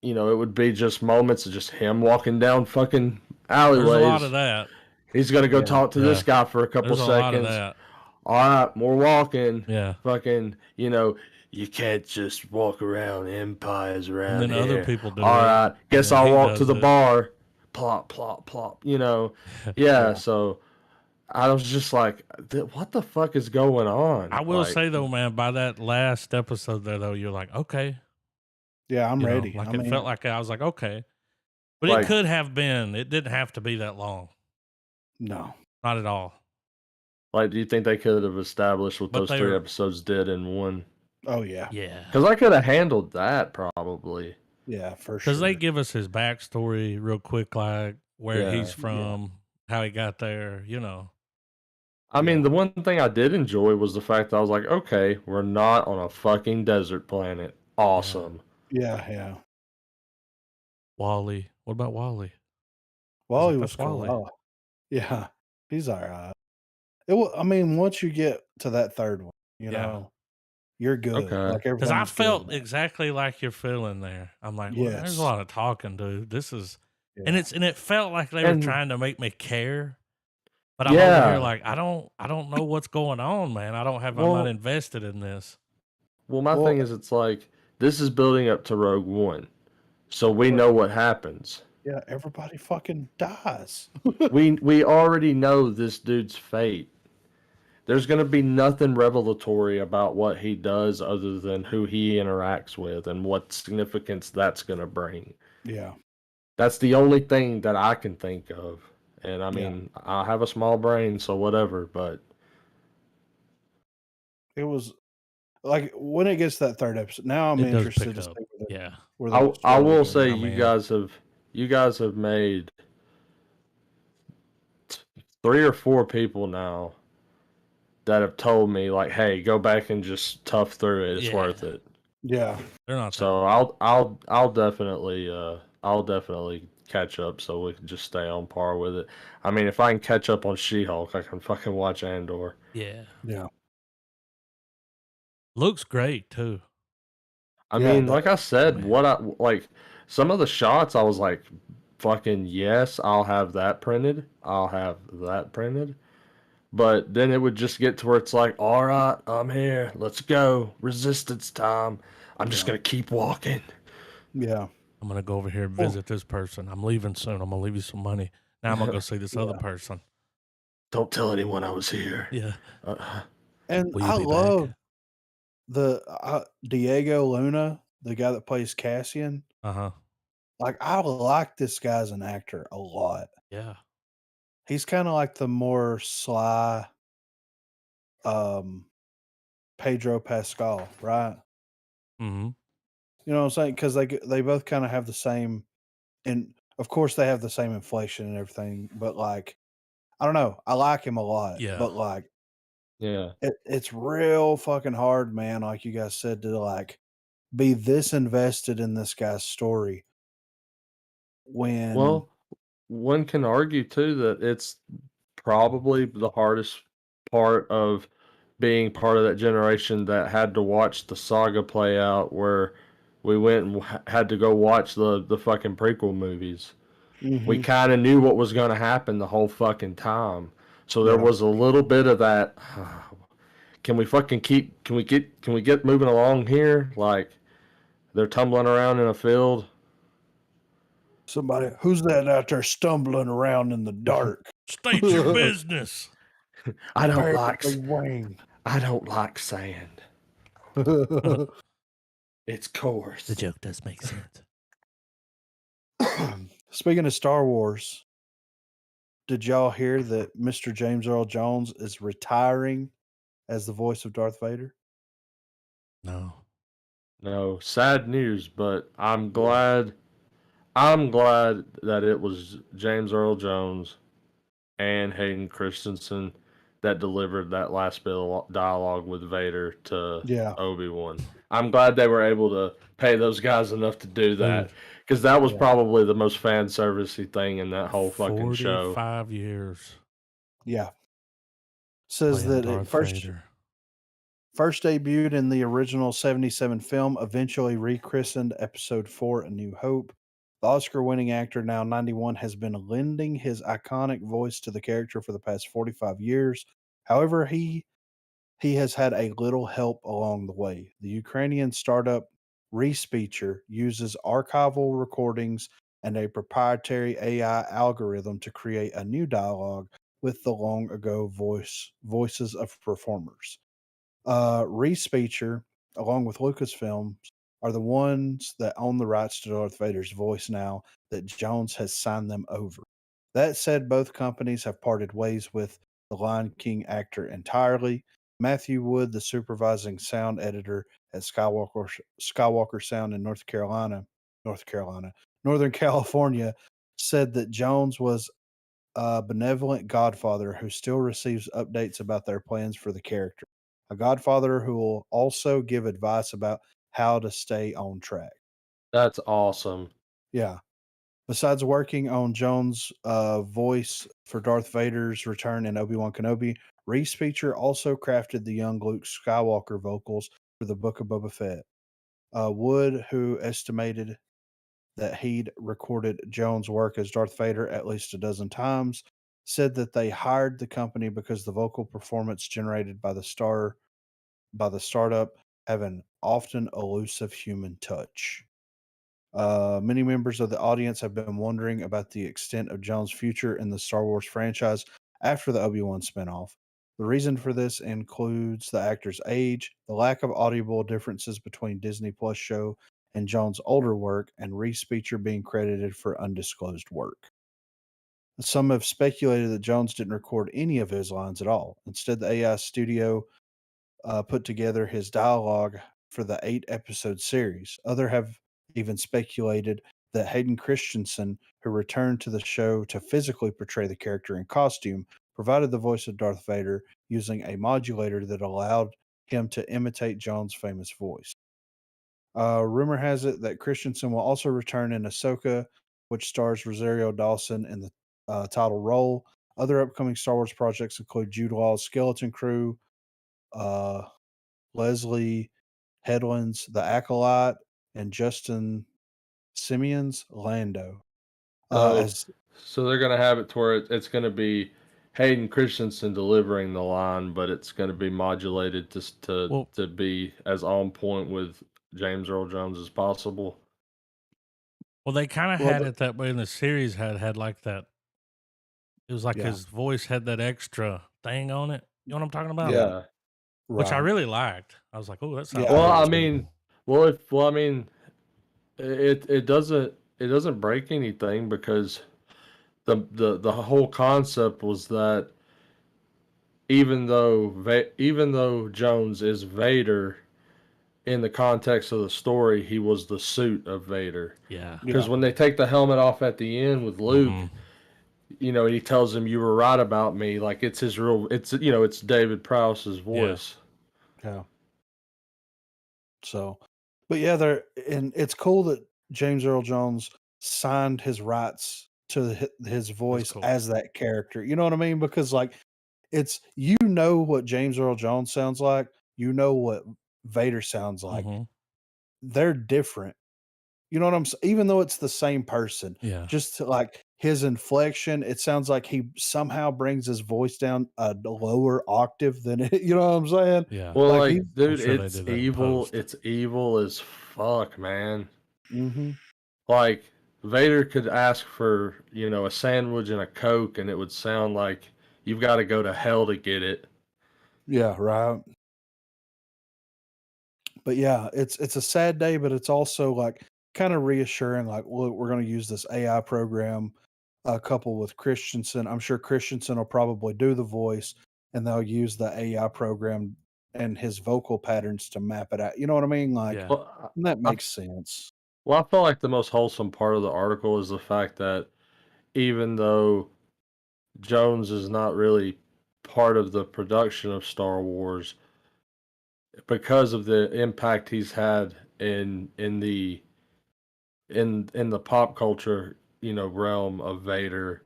it would be just moments of just him walking down fucking There's a lot alleyways. of that. He's gonna go Yeah. talk to this Yeah. guy for a couple There's a lot of seconds. that. All right, more walking. Yeah. Fucking, you can't just walk around empires around And then other here. people do All it. right, guess And then I'll he walk to does the it. bar. Plop, plop, plop. Yeah. Yeah. So I was just like, what the fuck is going on? I will Like, say though, man, by that last episode there though, you're like, okay. Yeah, I'm ready. Like I it mean, felt like I was like, okay. But it Like- could have been. It didn't have to be that long. no. Not at all. Like, do you think they could have established what But those they 3 were- episodes did in one? Oh yeah. Yeah. Because I could have handled that probably. Yeah, for sure. Because they give us his backstory real quick, like where Yeah. he's from, how he got there, I mean, the one thing I did enjoy was the fact that I was like, okay, we're not on a fucking desert planet. Awesome. Yeah. Wally. What about Wally? Wally like, was "That's cool. Wally." Oh, yeah, he's all right. I mean, once you get to that 3rd one, you're good. Okay. Like, Because I everything's felt good. exactly like you're feeling there. I'm like, well, there's Yes. a lot of talking, dude. This is, Yeah. and it felt like they were And- trying to make me care. But I'm over Yeah. here like, I don't know what's going on, man. I'm not Well- invested in this. Well, my Well- thing is, it's like, this is building up to Rogue One. So we know what happens. Yeah, everybody fucking dies. we already know this dude's fate. There's going to be nothing revelatory about what he does other than who he interacts with and what significance that's going to bring. Yeah. That's the only thing that I can think of. And I Yeah. mean, I have a small brain, so whatever. But It was like when it gets to that third episode. Now I'm It does interested pick to see up. Yeah. where the I story will goes. say I'm in. you guys have made 3 or 4 people now that have told me like, "Hey, go back and just tough through it. It's Yeah. worth it." Yeah. They're not that So long. I'll definitely catch up so we can just stay on par with it. I mean, if I can catch up on She-Hulk, I can fucking watch Andor. Yeah. Yeah. Looks great too. I Yeah, it mean, does. like I said, Man. like some of the shots I was like, fucking yes, I'll have that printed. I'll have that printed. But then it would just get to where it's like, all right, I'm here. Let's go. Resistance time. I'm just Yeah. gonna keep walking. Yeah. I'm gonna go over here and Well, visit this person. I'm leaving soon. I'm gonna leave you some money. Now I'm gonna go see this other yeah. person. Don't tell anyone I was here. Yeah. And Will you I be back? love the Diego Luna, the guy that plays Cassian. Uh-huh. Like I like this guy as an actor a lot. Yeah. He's kind of like the more sly um Pedro Pascal, right? Mm-hmm. You know what I'm saying? Because they both kind of have the same, and of course they have the same inflation and everything. But like, I don't know, I like him a lot. Yeah. But like, Yeah. it's real fucking hard, man. Like you guys said, to like be this invested in this guy's story when, Well, one can argue too that it's probably the hardest part of being part of that generation that had to watch the saga play out where we went and had to go watch the fucking prequel movies. We hmm kind of knew what was going to happen the whole fucking time. So there yeah, was a little bit of that. Can we fucking keep? Can we get moving along here? Like they're tumbling around in a field. somebody who's that out there stumbling around in the dark? State your business. I don't Apparently, like. Wayne. I don't like sand. The It's coarse. joke does make sense. Speaking of Star Wars, did y'all hear that Mr. James Earl Jones is retiring as the voice of Darth Vader? No. No, sad news, but I'm Yeah. glad. I'm glad that it was James Earl Jones and Hayden Christensen that delivered that last bit of dialogue with Vader to Yeah. Obi-Wan. I'm glad they were able to pay those guys enough to do that Dude, because that was Yeah. probably the most fan servicey thing in that whole fucking show. 45 years Yeah. Says playing that it Darth Vader. first debuted in the original 77 film, eventually rechristened Episode 4 A New Hope. The Oscar winning actor, now 91, has been lending his iconic voice to the character for the past 45 years. However, he has had a little help along the way. The Ukrainian startup Respeecher uses archival recordings and a proprietary AI algorithm to create a new dialogue with the long ago voices of performers. Respeecher, along with Lucasfilms, are the ones that own the rights to Darth Vader's voice now that Jones has signed them over. That said, both companies have parted ways with the Lion King actor entirely. Matthew Wood, the supervising sound editor at Skywalker Sound in Northern California, said that Jones was a benevolent godfather who still receives updates about their plans for the character. A godfather who will also give advice about how to stay on track. That's awesome. Yeah. Besides working on Jones' voice for Darth Vader's return in Obi-Wan Kenobi, Reese Feature also crafted the young Luke Skywalker vocals for the Book of Boba Fett. Wood, who estimated that he'd recorded Jones' work as Darth Vader at least a dozen times, said that they hired the company because the vocal performance generated by the startup have an often elusive human touch. Many members of the audience have been wondering about the extent of Jones' future in the Star Wars franchise after the Obi-Wan spinoff. The reason for this includes the actor's age, the lack of audible differences between Disney Plus show and Jones' older work, and Reese Beecher being credited for undisclosed work. Some have speculated that Jones didn't record any of his lines at all. Instead, the AI studio put together his dialogue for the 8 episode series. Other have even speculated that Hayden Christensen, who returned to the show to physically portray the character in costume, provided the voice of Darth Vader using a modulator that allowed him to imitate Jones' famous voice. Rumor has it that Christensen will also return in Ahsoka, which stars Rosario Dawson in the title role. Other upcoming Star Wars projects include Jude Law's Skeleton Crew, uh, Leslie Headland's The Acolyte, and Justin Simeon's Lando. So, As so they're gonna have it to where it's gonna be Hayden Christensen delivering the line, but it's gonna be modulated Well, to be as on point with James Earl Jones as possible. they kind of well, had it that way in the series. Had like that. It was like yeah, his voice had that extra thing on it. You know what I'm talking about? yeah, Yeah. Which I right, really liked. I was like, oh, that sounds yeah, I Well, did I cool. too. mean, it doesn't break anything because the whole concept was that even though Jones is Vader in the context of the story, he was the suit of Vader. Yeah. Because Yeah, when they take the helmet off at the end with Luke, Mm-hmm. he tells him, "You were right about me." Like it's his real. It's David Prowse's Yeah. voice. yeah. So, but yeah, there, and it's cool that James Earl Jones signed his rights to his That's voice cool. as that character. You know what I mean? Because like, it's what James Earl Jones sounds like. You know what Vader sounds like. Mm-hmm. They're different. You know what I'm saying? Even though it's the same person, Yeah. just to, like his inflection, it sounds like he somehow brings his voice down a lower octave than it. You know what I'm saying? Yeah. Well, Like like, he's. I'm dude, sure they it's did that in evil. post. It's evil as fuck, man. Hmm. Like Vader could ask for, a sandwich and a Coke, and it would sound like you've got to go to hell to get it. Yeah, right. But yeah, it's a sad day, but it's also like kind of reassuring. Like, look, we're going to use this AI program, coupled with Christensen. I'm sure Christensen will probably do the voice, and they'll use the AI program and his vocal patterns to map it out. You know what I mean? Like, Yeah. Well, that I, I makes sense. well, I felt like the most wholesome part of the article is the fact that even though Jones is not really part of the production of Star Wars, because of the impact he's had in the pop culture, realm of Vader,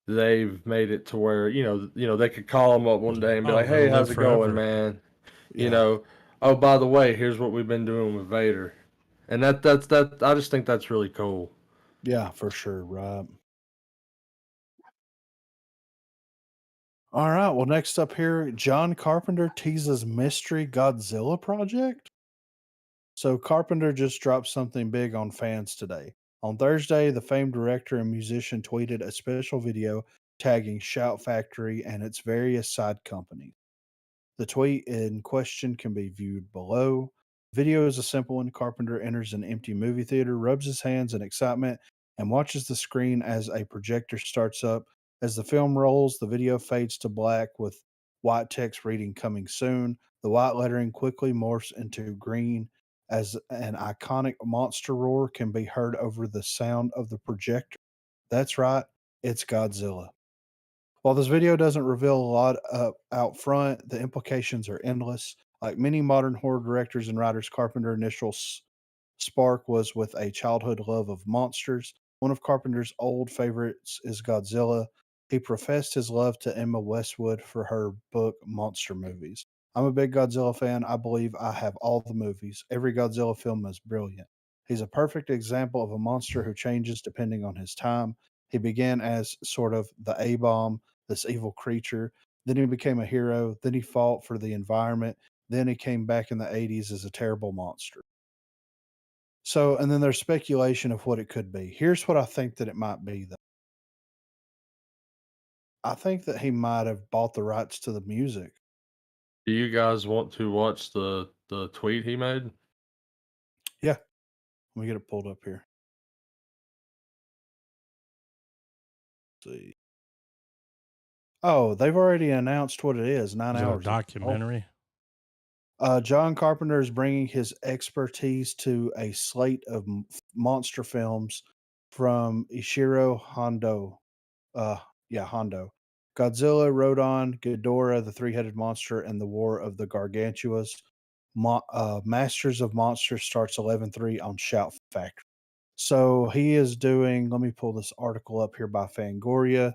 they've made it to where, they could call him up one day and be Oh, like, he'll "Hey, live how's it going, forever. man?" You Yeah, know, "Oh, by the way, here's what we've been doing with Vader." And that I just think that's really cool. yeah, for sure. Right. All right. Well, next up here, John Carpenter teases mystery Godzilla project. So Carpenter just dropped something big on fans today. On Thursday, the famed director and musician tweeted a special video tagging Shout Factory and its various side companies. The tweet in question can be viewed below. Video is a simple one. Carpenter enters an empty movie theater, rubs his hands in excitement, and watches the screen as a projector starts up. As the film rolls, the video fades to black with white text reading coming soon. The white lettering quickly morphs into green as an iconic monster roar can be heard over the sound of the projector. That's right, it's Godzilla. While this video doesn't reveal a lot out front, the implications are endless. Like many modern horror directors and writers, Carpenter initial spark was with a childhood love of monsters. One of Carpenter's old favorites is Godzilla. He professed his love to Emma Westwood for her book Monster Movies. I'm a big Godzilla fan. I believe I have all the movies. Every Godzilla film is brilliant. He's a perfect example of a monster who changes depending on his time. He began as sort of the A bomb, this evil creature. Then he became a hero. Then he fought for the environment. Then he came back in the 80s as a terrible monster. So, and then there's speculation of what it could be. Here's what I think that it might be, though. I think that he might have bought the rights to the music. Do you guys want to watch the tweet he made? Yeah. Let me get it pulled up here. See. Oh, they've already announced what it is 9 Is it a hours ago. documentary? John Carpenter is bringing his expertise to a slate of monster films from Ishiro Hondo. Uh, yeah, Hondo. Godzilla, Rodon, Ghidorah, the three-headed monster, and the War of the Gargantuas. Masters of Monsters starts 11/3 on Shout Factory. So he is doing. Let me pull this article up here by Fangoria.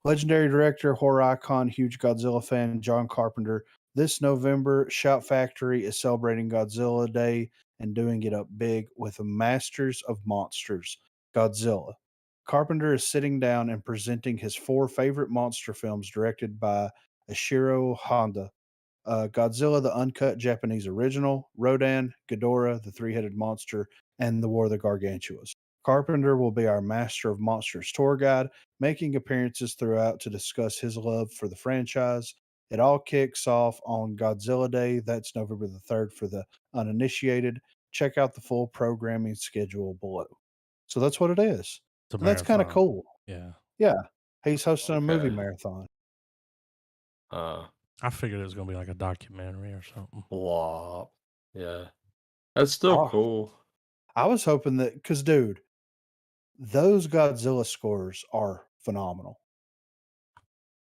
Legendary director, horror icon, huge Godzilla fan, John Carpenter. This November, Shout Factory is celebrating Godzilla Day and doing it up big with a Masters of Monsters, Godzilla. Carpenter is sitting down and presenting his 4 favorite monster films directed by Ishiro Honda. Godzilla, the uncut Japanese original, Rodan, Ghidorah, the three-headed monster, and the War of the Gargantuas. Carpenter will be our Master of Monsters tour guide, making appearances throughout to discuss his love for the franchise. It all kicks off on Godzilla Day. That's November the 3rd for the uninitiated. Check out the full programming schedule below. So that's what it is. It's a And that's kind of marathon. cool. Yeah. Yeah. He's hosting a movie Okay. marathon. I figured it was gonna be like a documentary or something. Blah. Yeah. That's still Oh, cool. I was hoping that because, dude, those Godzilla scores are phenomenal.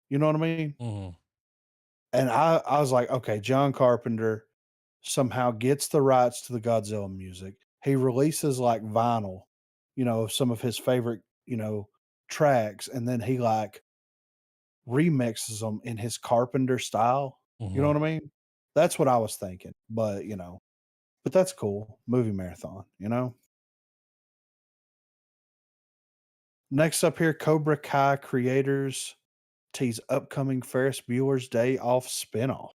You know what I mean? Mhm. And I was like, okay, John Carpenter somehow gets the rights to the Godzilla music. He releases like vinyl, of some of his favorite, tracks, and then he like remixes them in his Carpenter style. You know Mhm. what I mean? That's what I was thinking. But that's cool. Movie marathon. Next up here, Cobra Kai creators tease upcoming Ferris Bueller's Day Off spinoff.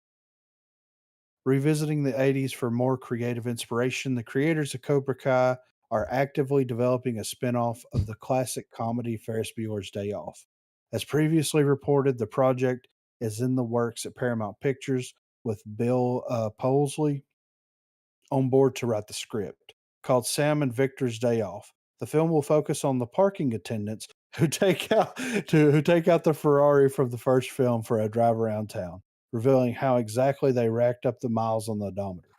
Revisiting the 80s for more creative inspiration, the creators of Cobra Kai are actively developing a spinoff of the classic comedy Ferris Bueller's Day Off. As previously reported, the project is in the works at Paramount Pictures with Bill Polesley on board to write the script. Called Sam and Victor's Day Off. The film will focus on the parking attendants who take out the Ferrari from the first film for a drive around town, revealing how exactly they racked up the miles on the odometer.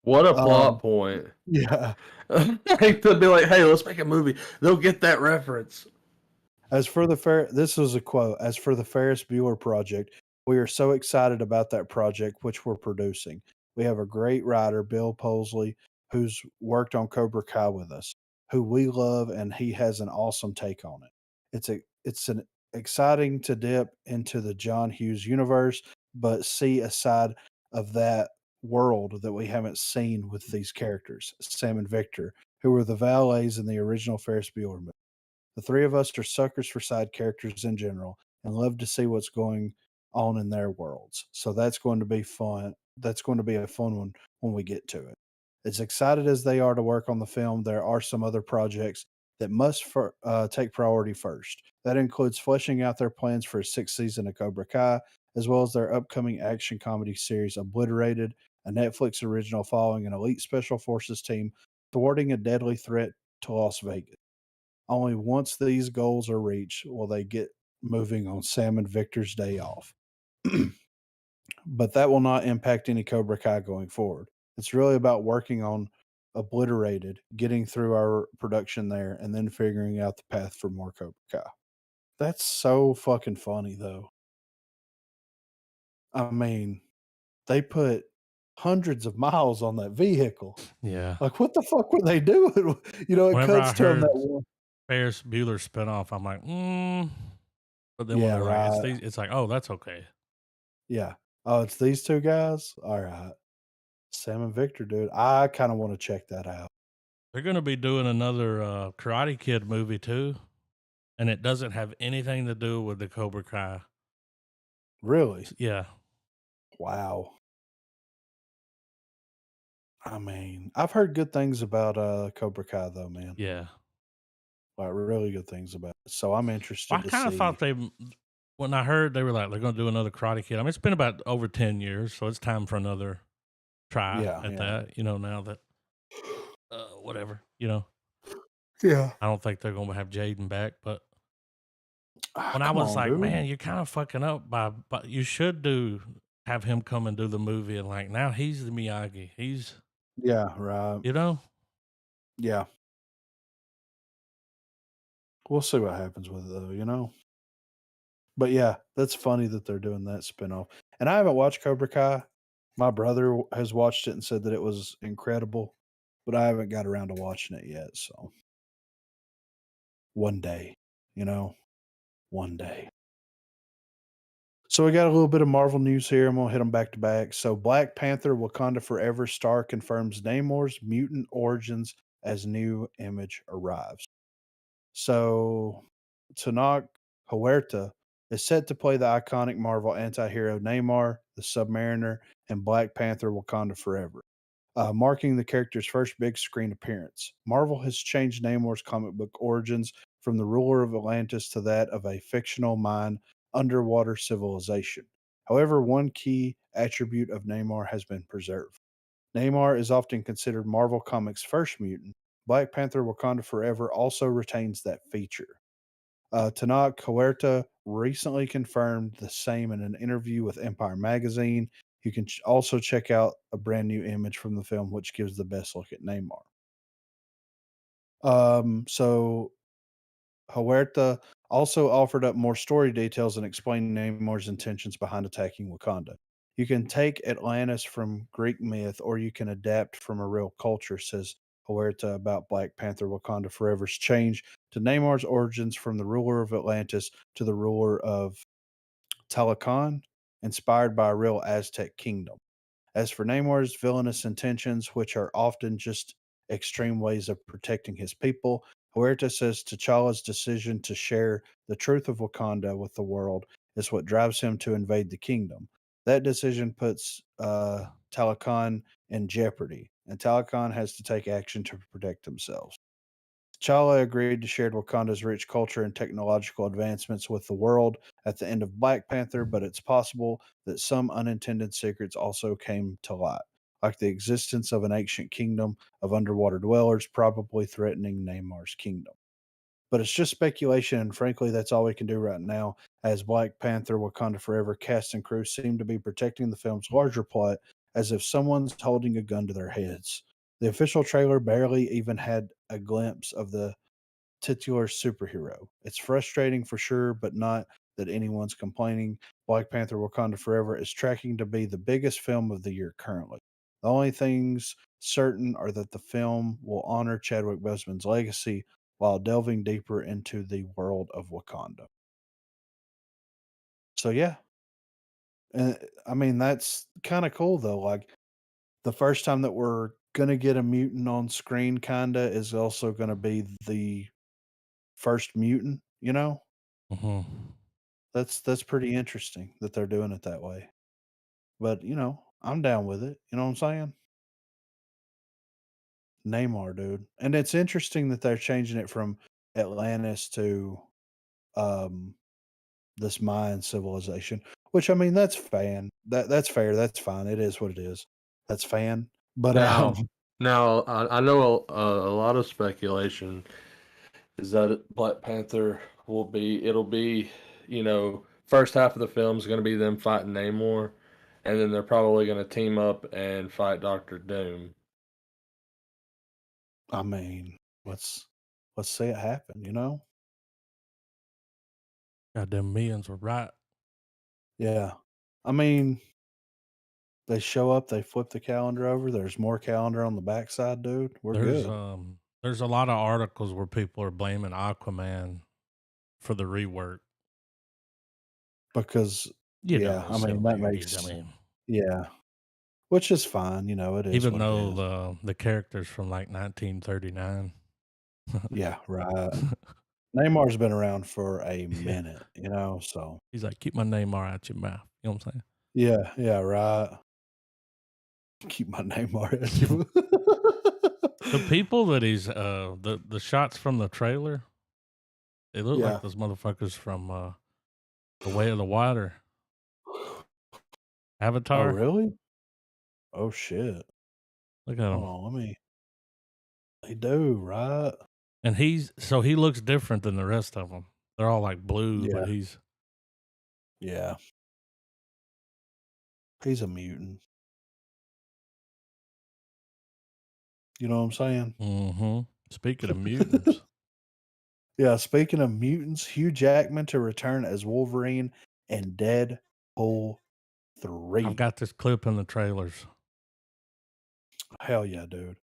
What a Um, plot point. yeah. Like, they'll be like, hey, let's make a movie. They'll get that reference. This was a quote. As for the Ferris Bueller project, we are so excited about that project, which we're producing. We have a great writer, Bill Polesley, who's worked on Cobra Kai with us, who we love, and he has an awesome take on it. It's an exciting to dip into the John Hughes universe, but see a side of that world that we haven't seen with these characters, Sam and Victor, who were the valets in the original Ferris Bueller movie. The three of us are suckers for side characters in general and love to see what's going on in their worlds. So that's going to be fun. That's going to be a fun one when we get to it. As excited as they are to work on the film, there are some other projects that must take priority first. That includes fleshing out their plans for a sixth season of Cobra Kai, as well as their upcoming action comedy series Obliterated, a Netflix original following an elite special forces team thwarting a deadly threat to Las Vegas. Only once these goals are reached will they get moving on Sam and Victor's Day Off. But that will not impact any Cobra Kai going forward. It's really about working on Obliterated, getting through our production there, and then figuring out the path for more Cobra Kai. That's so fucking funny, though. I mean, they put hundreds of miles on that vehicle. Yeah. Like, what the fuck were they doing? It Whenever I cuts to them that heard one. Ferris Bueller spinoff, I'm like, but then when Yeah, they're like, right. it's like, oh, that's okay. Yeah. Oh, it's these two guys? All right. Sam and Victor, dude. I kind of want to check that out. They're gonna be doing another Karate Kid movie too, and it doesn't have anything to do with the Cobra Kai. Really? Yeah. Wow. I mean, I've heard good things about Cobra Kai though, man. Yeah. Like really good things about it. So I'm Well, I interested to kind of see. thought when I heard they were like, they're going to do another Karate Kid. I mean, it's been about over 10 years, so it's time for another try Yeah, at yeah. that, now that whatever. You know, Yeah. I don't think they're gonna have Jaden back. But Ah, when I come was on, like, dude. man, you're kind of fucking up but you should have him come and do the movie, and like now he's the Miyagi. He's Yeah, right. you know, Yeah. We'll see what happens with it though. But yeah, that's funny that they're doing that spinoff. And I haven't watched Cobra Kai. My brother has watched it and said that it was incredible, but I haven't got around to watching it yet. So one day, you know, one day. So we got a little bit of Marvel news here. I'm gonna hit them back to back. So Black Panther: Wakanda Forever star confirms Namor's mutant origins as new image arrives. So Tanak Huerta is set to play the iconic Marvel anti-hero Namor, the Submariner, and Black Panther: Wakanda Forever, marking the character's first big screen appearance. Marvel has changed Namor's comic book origins from the ruler of Atlantis to that of a fictional mine underwater civilization. However, one key attribute of Namor has been preserved. Namor is often considered Marvel Comics' first mutant. Black Panther Wakanda Forever also retains that feature. Tanakh Huerta recently confirmed the same in an interview with Empire Magazine. You can also check out a brand new image from the film, which gives the best look at Namor. So Huerta also offered up more story details and explained Namor's intentions behind attacking Wakanda. You can take Atlantis from Greek myth, or you can adapt from a real culture, says Huerta about Black Panther Wakanda Forever's change to Namor's origins from the ruler of Atlantis to the ruler of Talokan, inspired by a real Aztec kingdom. As for Namor's villainous intentions, which are often just extreme ways of protecting his people, Huerta says T'Challa's decision to share the truth of Wakanda with the world is what drives him to invade the kingdom. That decision puts Talokan in jeopardy, and Talokan has to take action to protect themselves. T'Challa agreed to share Wakanda's rich culture and technological advancements with the world at the end of Black Panther, but it's possible that some unintended secrets also came to light, like the existence of an ancient kingdom of underwater dwellers, probably threatening Namor's kingdom. But it's just speculation, and frankly, that's all we can do right now, as Black Panther Wakanda Forever cast and crew seem to be protecting the film's larger plot as if someone's holding a gun to their heads. The official trailer barely even had a glimpse of the titular superhero. It's frustrating for sure, but not that anyone's complaining. Black Panther Wakanda Forever is tracking to be the biggest film of the year currently. The only things certain are that the film will honor Chadwick Boseman's legacy while delving deeper into the world of Wakanda. So yeah, I mean that's kind of cool though. Like the first time that we're gonna get a mutant on screen, kinda is also gonna be the first mutant. mhm. That's pretty interesting that they're doing it that way. But, I'm down with it, you know what I'm saying? Neymar, dude. And it's interesting that they're changing it from Atlantis to, um, this Mayan civilization, which, I mean, that's fair, that's fine, it is what it is. That's fan. But, Now, I know a lot of speculation is that Black Panther it'll be, first half of the film is going to be them fighting Namor, and then they're probably going to team up and fight Doctor Doom. I mean, let's see it happen? Goddamn millions were right. Yeah. I mean, they show up, they flip the calendar over, there's more calendar on the backside, dude. We're There's good. um there's a lot of articles where people are blaming Aquaman for the rework. Because You know, yeah, the I mean, that similarities. I makes mean, yeah, which is fine, it is even what it though is. the characters from like 1939. Yeah, right. Neymar's been around for a Yeah. minute, so He's like, keep my name out your mouth. You know what I'm yeah, yeah, right. Keep my Neymar at saying? you. The people that the shots from the trailer, they look like Yeah. those motherfuckers from The Way of the Water, Oh, Avatar. really? Oh, shit. Look at Hold them. on, let me They do, right? And he looks different than the rest of them. They're all like blue, Yeah. but he's Yeah. He's a mutant. You know what I'm saying? mm-hmm. Speaking of mutants, Yeah, speaking of mutants, Hugh Jackman to return as Wolverine in Deadpool I've 3. got this clip in the trailers. Hell yeah, dude.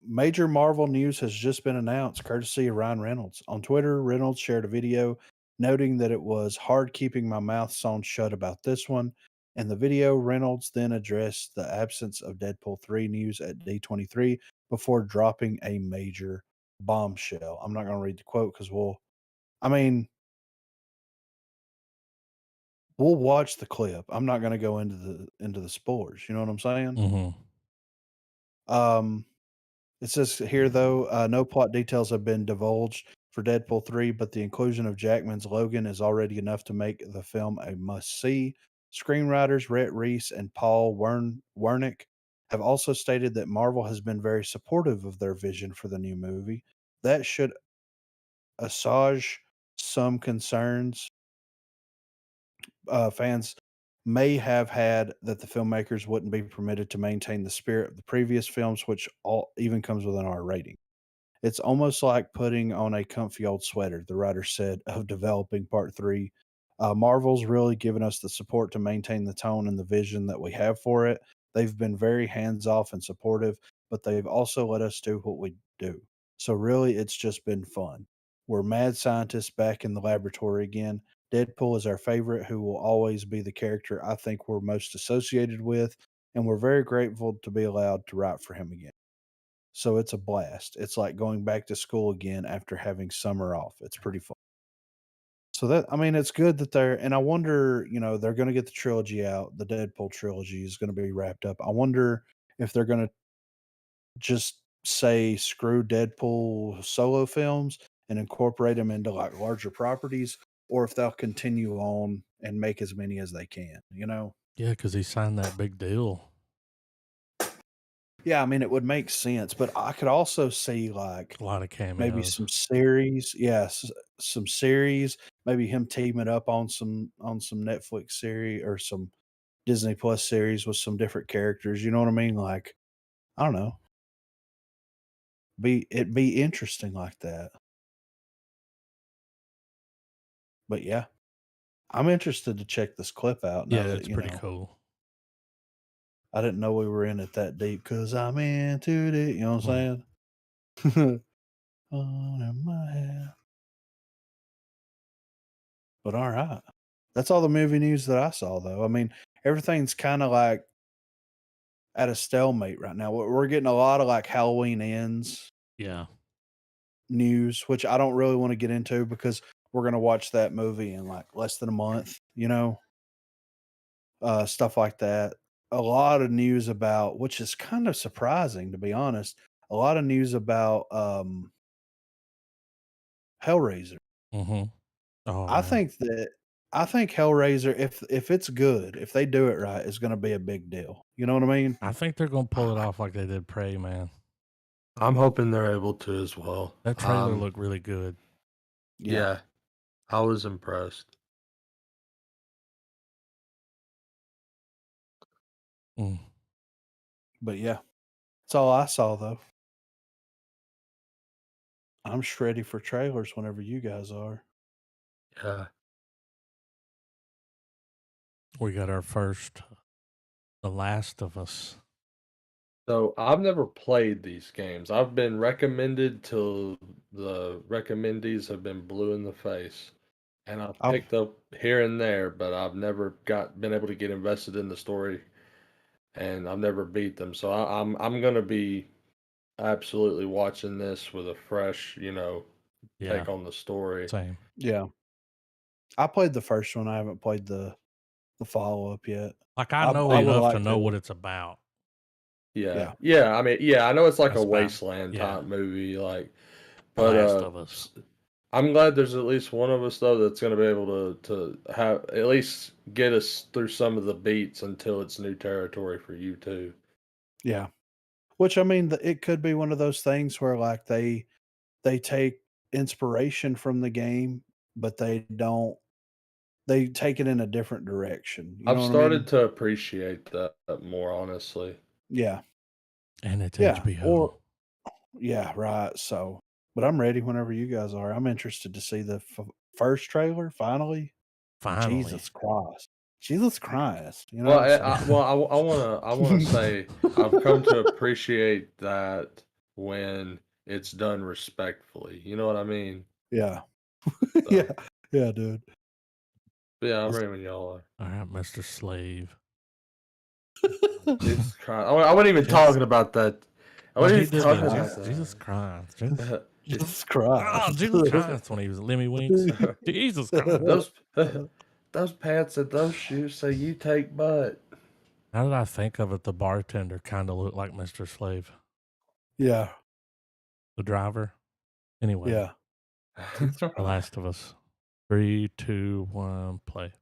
Major Marvel news has just been announced, courtesy of Ryan Reynolds. On Twitter, Reynolds shared a video noting that it was hard keeping my mouth sewn shut about this one. In the video, Reynolds then addressed the absence of Deadpool 3 news at D23 before dropping a major bombshell. I'm not going to read the quote because I mean, we'll watch the clip. I'm not going to go into the spoilers. You know what I'm saying? Mm-hmm. Um, It says here, though, no plot details have been divulged for Deadpool 3, but the inclusion of Jackman's Logan is already enough to make the film a must see. Screenwriters Rhett Reese and Paul Wernick have also stated that Marvel has been very supportive of their vision for the new movie. That should assuage some concerns fans may have had that the filmmakers wouldn't be permitted to maintain the spirit of the previous films, which all even comes with an R rating. It's almost like putting on a comfy old sweater, the writer said of developing part three. Marvel's really given us the support to maintain the tone and the vision that we have for it. They've been very hands off and supportive, but they've also let us do what we do. So, really, it's just been fun. We're mad scientists back in the laboratory again. Deadpool is our favorite, who will always be the character I think we're most associated with, and we're very grateful to be allowed to write for him again. So it's a blast. It's like going back to school again after having summer off. It's pretty fun. So that I mean, it's good that and I wonder, they're going to get the trilogy out. The Deadpool trilogy is going to be wrapped up. I wonder if they're going to just say screw Deadpool solo films and incorporate them into like larger properties, or if they'll continue on and make as many as they can. Yeah, because he signed that big deal. Yeah, I mean, it would make sense, but I could also see like A lot of maybe cameos. some series, yes, some series, maybe him teaming up on some Netflix series or some Disney Plus series with some different characters, you know what I mean? Like, I don't know. It'd be interesting like that. But yeah, I'm interested to check this clip out now Yeah, that, it's pretty cool. I didn't know we were in it that deep because I'm into it, you know what Mm. I'm saying? On in my head. But all right. That's all the movie news that I saw though. I mean, everything's kind of like at a stalemate right now. We're getting a lot of like Halloween ends Yeah. news, which I don't really want to get into because we're going to watch that movie in like less than a month, stuff like that. A lot of news about, which is kind of surprising to be honest, a lot of news about Hellraiser. Mm-hmm. Oh I man. think that I think Hellraiser, if it's good, if they do it right, is going to be a big deal. You know what I mean? I think they're gonna pull it off like they did Prey, man. I'm hoping they're able to as well. That trailer looked really good. Yeah. Yeah, I was impressed. Mm. But yeah, that's all I saw though. I'm just ready for trailers whenever you guys are. Yeah. We got our first The Last of Us. So I've never played these games. I've been recommended till the recommendees have been blue in the face. And I've I've picked up here and there, but I've never been able to get invested in the story, and I've never beat them. So I'm gonna be absolutely watching this with a fresh, Yeah, take on the story. same. Yeah, I played the first one. I haven't played the follow up yet. Like I I know I would enough to like know to. what it's about. Yeah, Yeah, yeah. I mean, yeah. I know it's like a That's about wasteland yeah, type movie, like, The but Last of Us. I'm glad there's at least one of us though that's gonna be able to have at least get us through some of the beats until it's new territory for you too. yeah. Which I mean, it could be one of those things where like they take inspiration from the game, but they take it in a different direction. You I've know what I started mean? to appreciate that more, honestly. Yeah. And it's Yeah. HBO. Or yeah, right. So, but I'm ready whenever you guys are. I'm interested to see the first trailer finally. Finally. Jesus Christ. Jesus Christ. You Well, know, so I wanna say I've come to appreciate that when it's done respectfully. You know what I mean? yeah. So, Yeah. Yeah, dude. but yeah, I'm That's- ready when y'all are. All right, Mr. Slave. Jesus Christ, I wasn't even Just talking about that. I well, wasn't he even did the talking about Jesus Christ. Jesus Oh, Christ. Jesus Christ when he was Lemmy Winks. that. Jesus Christ. Those those pants and those shoes say you take butt. Now that I think of it, the bartender kind of looked like Mr. Slave, yeah. the driver. Anyway, Yeah. Jesus The Christ. Last of Us. 3, 2, 1, play.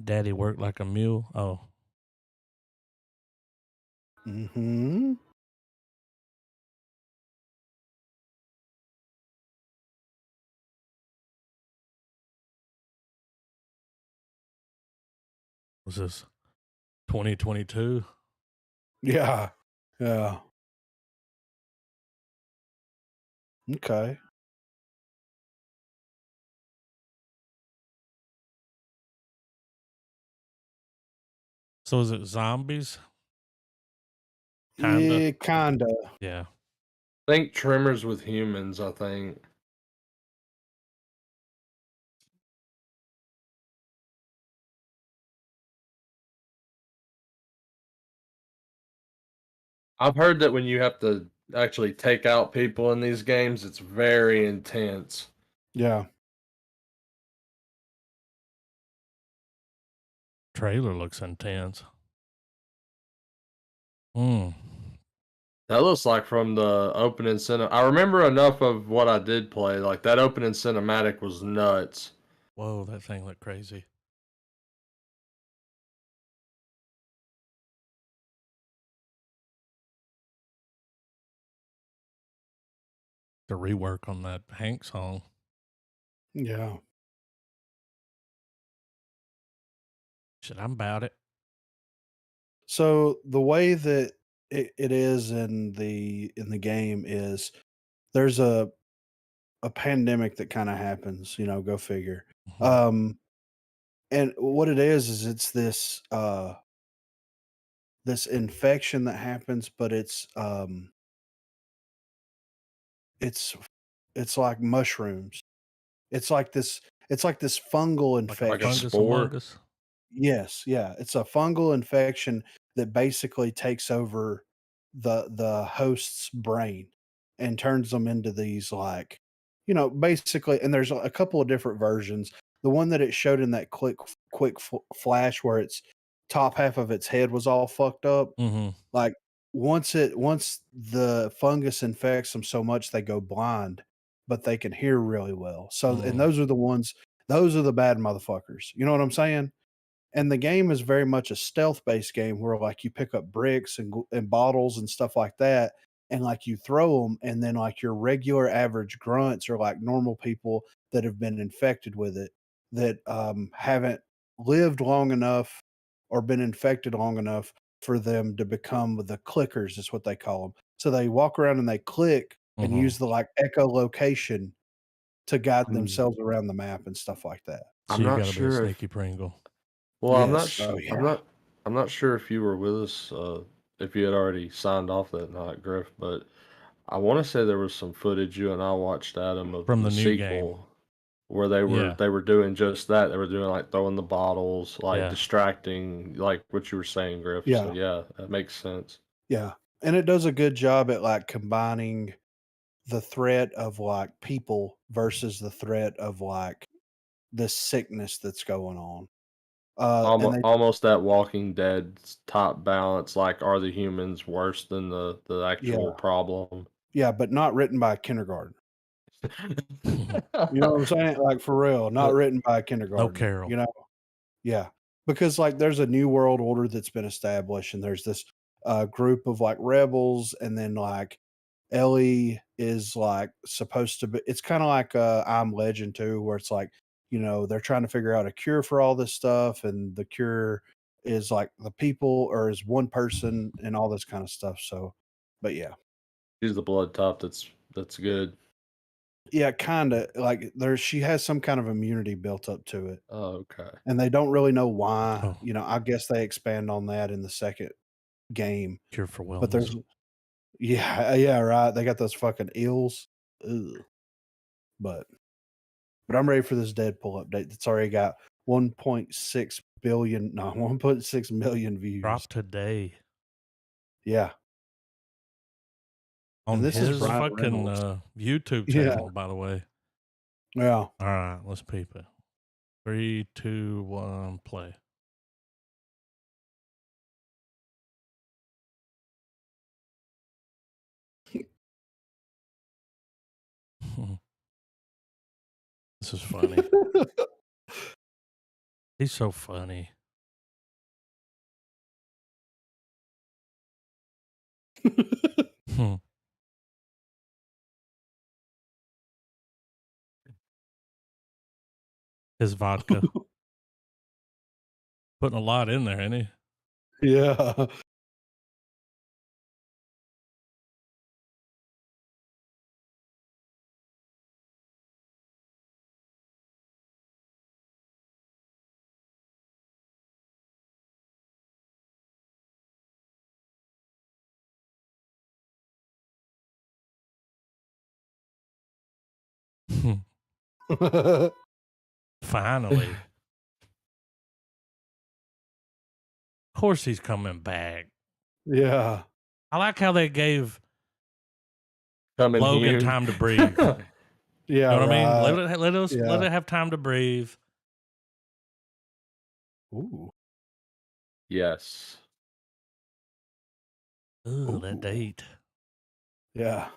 Daddy worked like a mule. Oh, Mm-hmm. was this 2022? Yeah. Yeah. Okay. So is it zombies? Kinda. Yeah, kinda. Yeah. Think Tremors with humans, I think. I've heard that when you have to actually take out people in these games, it's very intense. Yeah. Trailer looks intense. Hmm. That looks like from the opening cinema. I remember enough of what I did play. Like that opening cinematic was nuts. Whoa, that thing looked crazy. The rework on that Hank song. Yeah. Shit, I'm about it. So the way that it is in the game is there's a pandemic that kind of happens, go figure. Mhm. And what it is it's this infection that happens, but it's it's like mushrooms. It's like this fungal Like a Like a infection. fungus spore. among us. Yes, yeah. It's a fungal infection that basically takes over the host's brain and turns them into these like, basically, and there's a couple of different versions. The one that it showed in that flash where its top half of its head was all fucked up, Mm-hmm. like once the fungus infects them so much they go blind, but they can hear really well. So and Mm. those are the bad motherfuckers. You know what I'm saying? And the game is very much a stealth based game where like you pick up bricks and bottles and stuff like that, and like you throw them, and then like your regular average grunts are like normal people that have been infected with it that haven't lived long enough or been infected long enough for them to become the clickers is what they call them. So they walk around and they click and Mm-hmm. use the like echolocation to guide I'm, themselves around the map and stuff like that. So I'm you not got to be a sure if. sneaky Pringle. Well, Yes. Oh yeah. I'm not sure if you were with us. If you had already signed off that night, Griff. But I want to say there was some footage you and I watched, Adam, of From the the new game. sequel where they were Yeah. they were doing just that. They were doing like throwing the bottles, like Yeah. distracting, like what you were saying, Griff. So Yeah. yeah, that makes sense. Yeah, and it does a good job at, like, combining the threat of, like, people versus the threat of, like, the sickness that's going on. And they Almost that Walking Dead's top balance. Like, are the humans worse than the actual yeah, problem? yeah, but not written by a kindergartner. You know what I'm saying? Like, for real, not written by a No kindergartner, Carol. you know? Yeah. because like there's a new world order that's been established, and there's this group of like rebels, and then like Ellie is like supposed to be. It's kind of like I'm Legend too, where it's like they're trying to figure out a cure for all this stuff, and the cure is like the people or is one person and all this kind of stuff. So, but yeah. She's the blood top. That's good. Yeah, kinda, like, she has some kind of immunity built up to it, Oh, okay. and they don't really know why, Oh, I guess they expand on that in the 2nd game, cure for but wellness. there's yeah, yeah, right, they got those fucking eels. Ugh, but I'm ready for this Deadpool update that's already got 1.6 billion no, 1.6 million views. Drop today Yeah, on and this is his Ryan fucking Reynolds. YouTube Yeah, channel, by the way. yeah. All right, let's peep it. 3, 2, 1, play. This is funny. He's so funny. Hmm. His vodka. Putting a lot in there, ain't he? Yeah. Finally. Of course he's coming back. Yeah. I like how they gave Coming Logan here. time to breathe. You Yeah, know what I mean? right. Let Yeah. it have time to breathe. Ooh. Yes. Ooh, that Ooh. date. Yeah.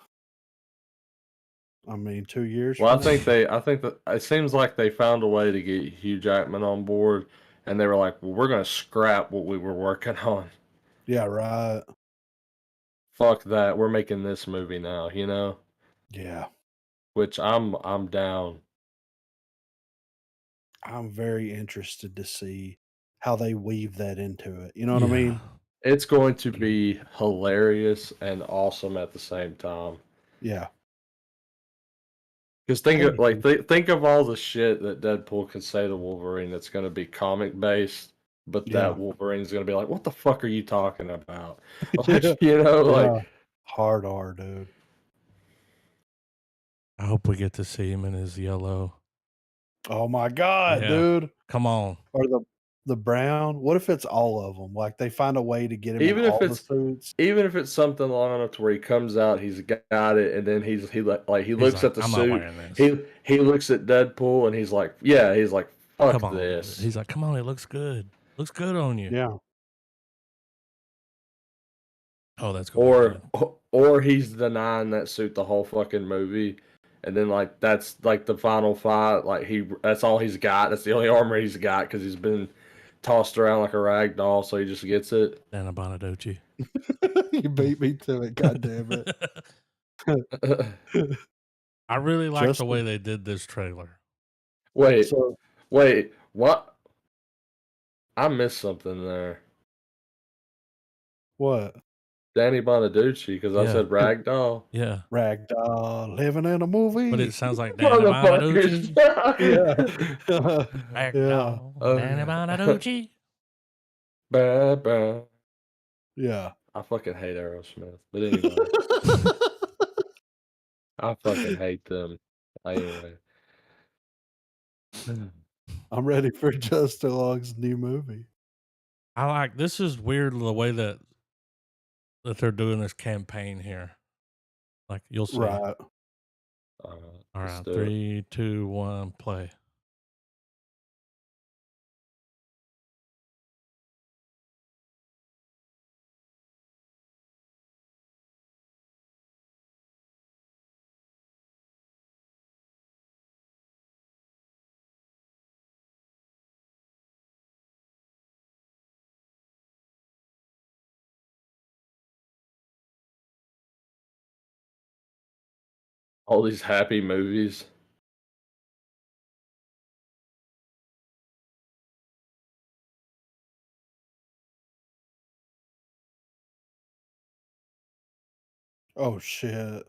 I mean, 2 years Well, from now? I think that it seems like they found a way to get Hugh Jackman on board, and they were like, "Well, we're gonna scrap what we were working on. Yeah, right. Fuck that. We're making this movie now." Yeah. Which I'm down. I'm very interested to see how they weave that into it. You know what I Yeah. mean? It's going to be hilarious and awesome at the same time. Yeah. Because think of Anywho. think of all the shit that Deadpool can say to Wolverine that's going to be comic based, but Yeah. that Wolverine's going to be like, "What the fuck are you talking about?" Yeah. Like, like Yeah. Hard R, dude. I hope we get to see him in his yellow. Oh my god, Yeah. dude. Come on. Or the brown. What if it's all of them? Like, they find a way to get him in even if all the it's suits? even if it's something long enough to where he comes out, he's got it, and then he He's looks like, at the I'm not suit, wearing this. he looks at Deadpool, and he's like, yeah, he's like, Come fuck on. this, He's like, come on, it looks good. Looks good on you. Yeah. Oh, that's gonna be good. or he's denying that suit the whole fucking movie, and then like that's like the final fight, like that's all he's got, that's the only armor he's got because he's been tossed around like a rag doll, so he just gets it. Dana Bonaducci. You beat me to it, god damn it. I really like the Just way they did this trailer. Wait, so wait, what? I missed something there. what? Danny Bonaducci, because I Yeah. said ragdoll. Yeah. Ragdoll living in a But movie. it sounds like Dana Motherfuckers. Bonaducci. Yeah. Yeah. Ragdoll. Dana Bonaducci. Bah, bah. Yeah. I fucking hate Aerosmith. But anyway, I fucking hate them. Anyway. I'm ready for Justin Long's new movie. I like this is weird the way that they're doing this campaign here. Like you'll see. Right. All Let's right, do it. 3, 2, 1, play. All these happy movies. Oh shit.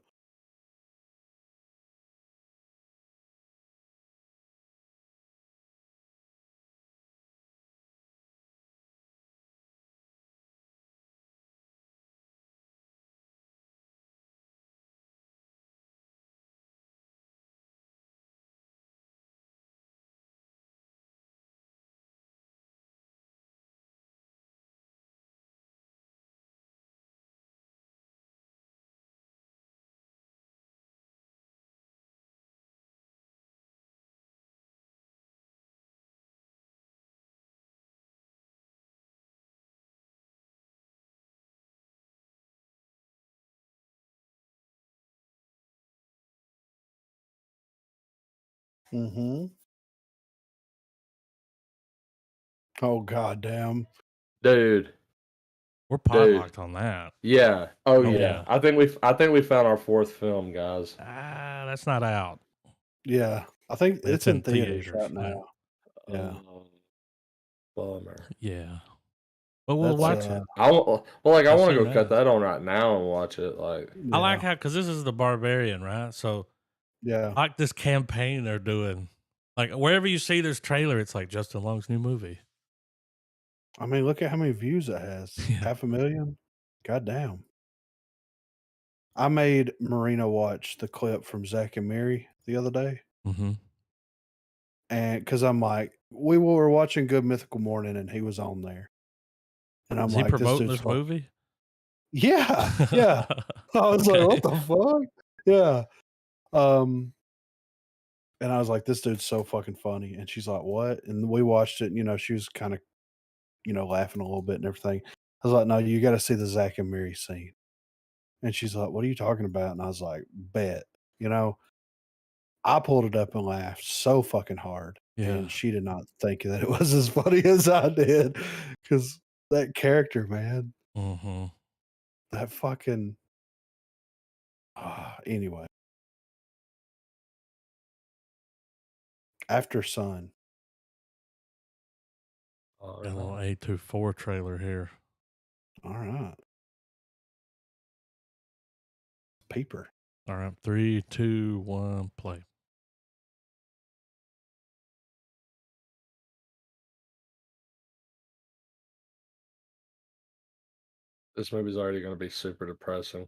Mm-hmm. Oh goddamn. Dude, We're dude. potlucked on that. Yeah. Oh Oh, yeah. yeah. I think we found our fourth film, guys. That's not out. Yeah. I think It's it's in in theaters theaters. right now. Yeah. Bummer. Yeah. But we'll That's watch it. I want, well, like I As want to go soon cut as. that on right now and watch it. Like, I like yeah. how, because this is the Barbarian, right? So Yeah. I like this campaign they're doing. Like wherever you see this trailer, it's like Justin Long's new movie. I mean, look at how many views it has. Yeah. 500,000. Goddamn. I made Marina watch the clip from Zach and Mary the other day. Mm-hmm. And because I'm like, we were watching Good Mythical Morning and he was on there. And I'm Is he like, this promoting dude's this movie? Yeah. Yeah. I was like, what the fuck? Yeah. And I was like, this dude's so fucking funny. And she's like, what? And we watched it. And, she was kind of, laughing a little bit and everything. I was like, no, you got to see the Zach and Mary scene. And she's like, what are you talking about? And I was like, bet. I pulled it up and laughed so fucking hard. Yeah. And she did not think that it was as funny as I did. Because that character, man, Mm-hmm. that fucking. Anyway. After Sun. all Got a little right. A24 trailer here. All right. Paper. All right. 3, 2, 1, play. This movie's already going to be super depressing.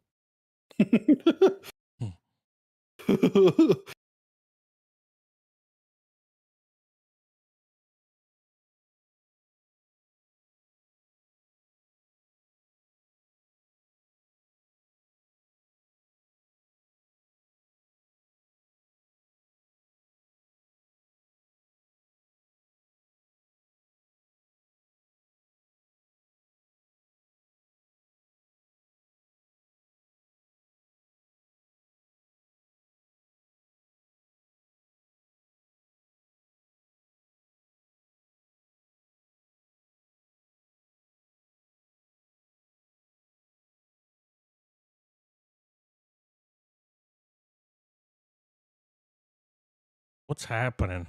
What's happening?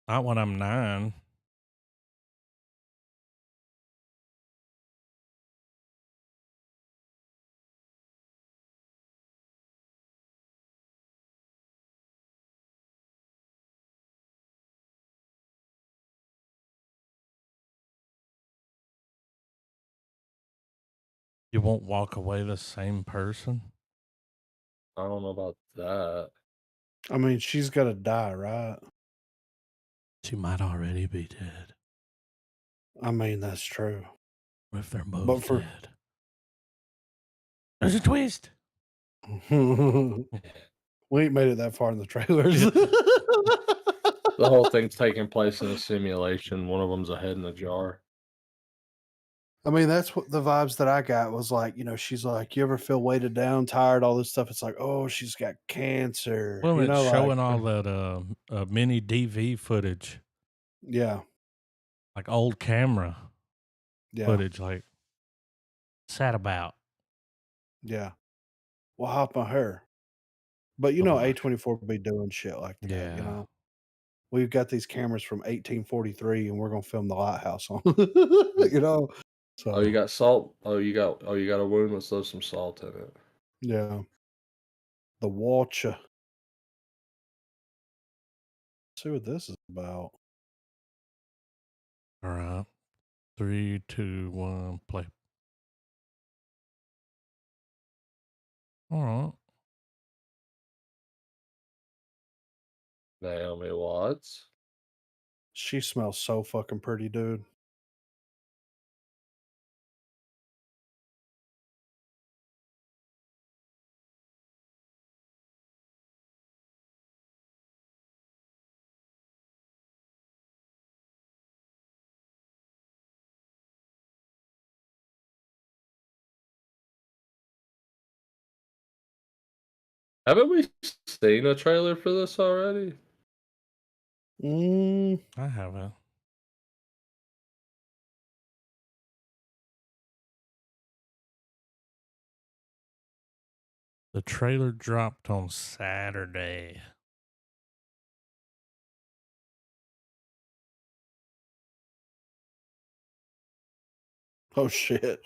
Not when I'm 9. You won't walk away the same person? I don't know about that. I mean, she's got to die, right? She might already be dead. I mean, that's true. What if they're But both for dead? There's a twist. we ain't made it that far in the trailers. The whole thing's taking place in a simulation. One of them's a head in a jar. I mean, that's what the vibes that I got was like, she's like, "You ever feel weighted down, tired, all this stuff?" It's like, "Oh, she's got cancer," Well, it's like, showing all that mini DV footage, yeah, like old camera yeah, footage, like sad about yeah. Well, hop on her. But so much. A24 be doing shit like that, Yeah. We've got these cameras from 1843 and we're gonna film the lighthouse on Mm. you know? Oh, you So, got salt. You got a wound. Let's throw some salt in it. yeah. The Watcher. See what this is about. All right. 3, 2, 1, play. All right. Naomi Watts. She smells so fucking pretty, dude. Haven't we seen a trailer for this already? Mm, I haven't. The trailer dropped on Saturday. oh shit.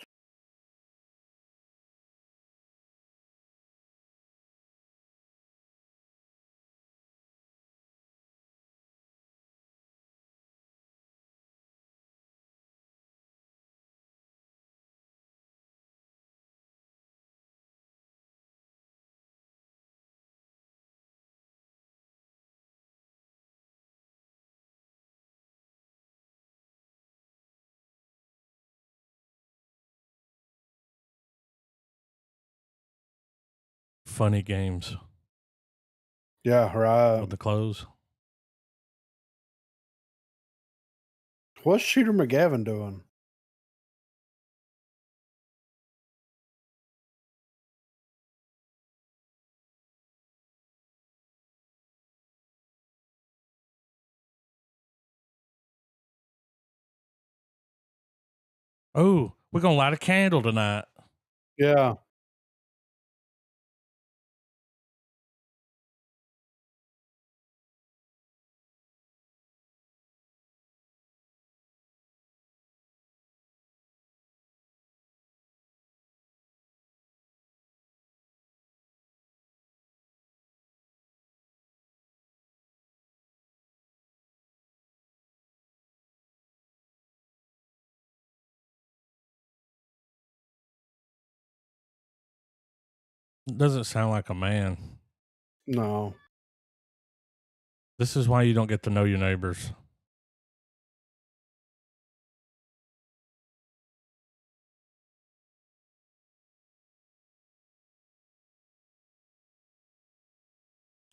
Funny games Yeah, right. with the clothes. What's Shooter McGavin doing? Oh, we're going to light a candle tonight. Yeah. It doesn't sound like a man. No. This is why you don't get to know your neighbors.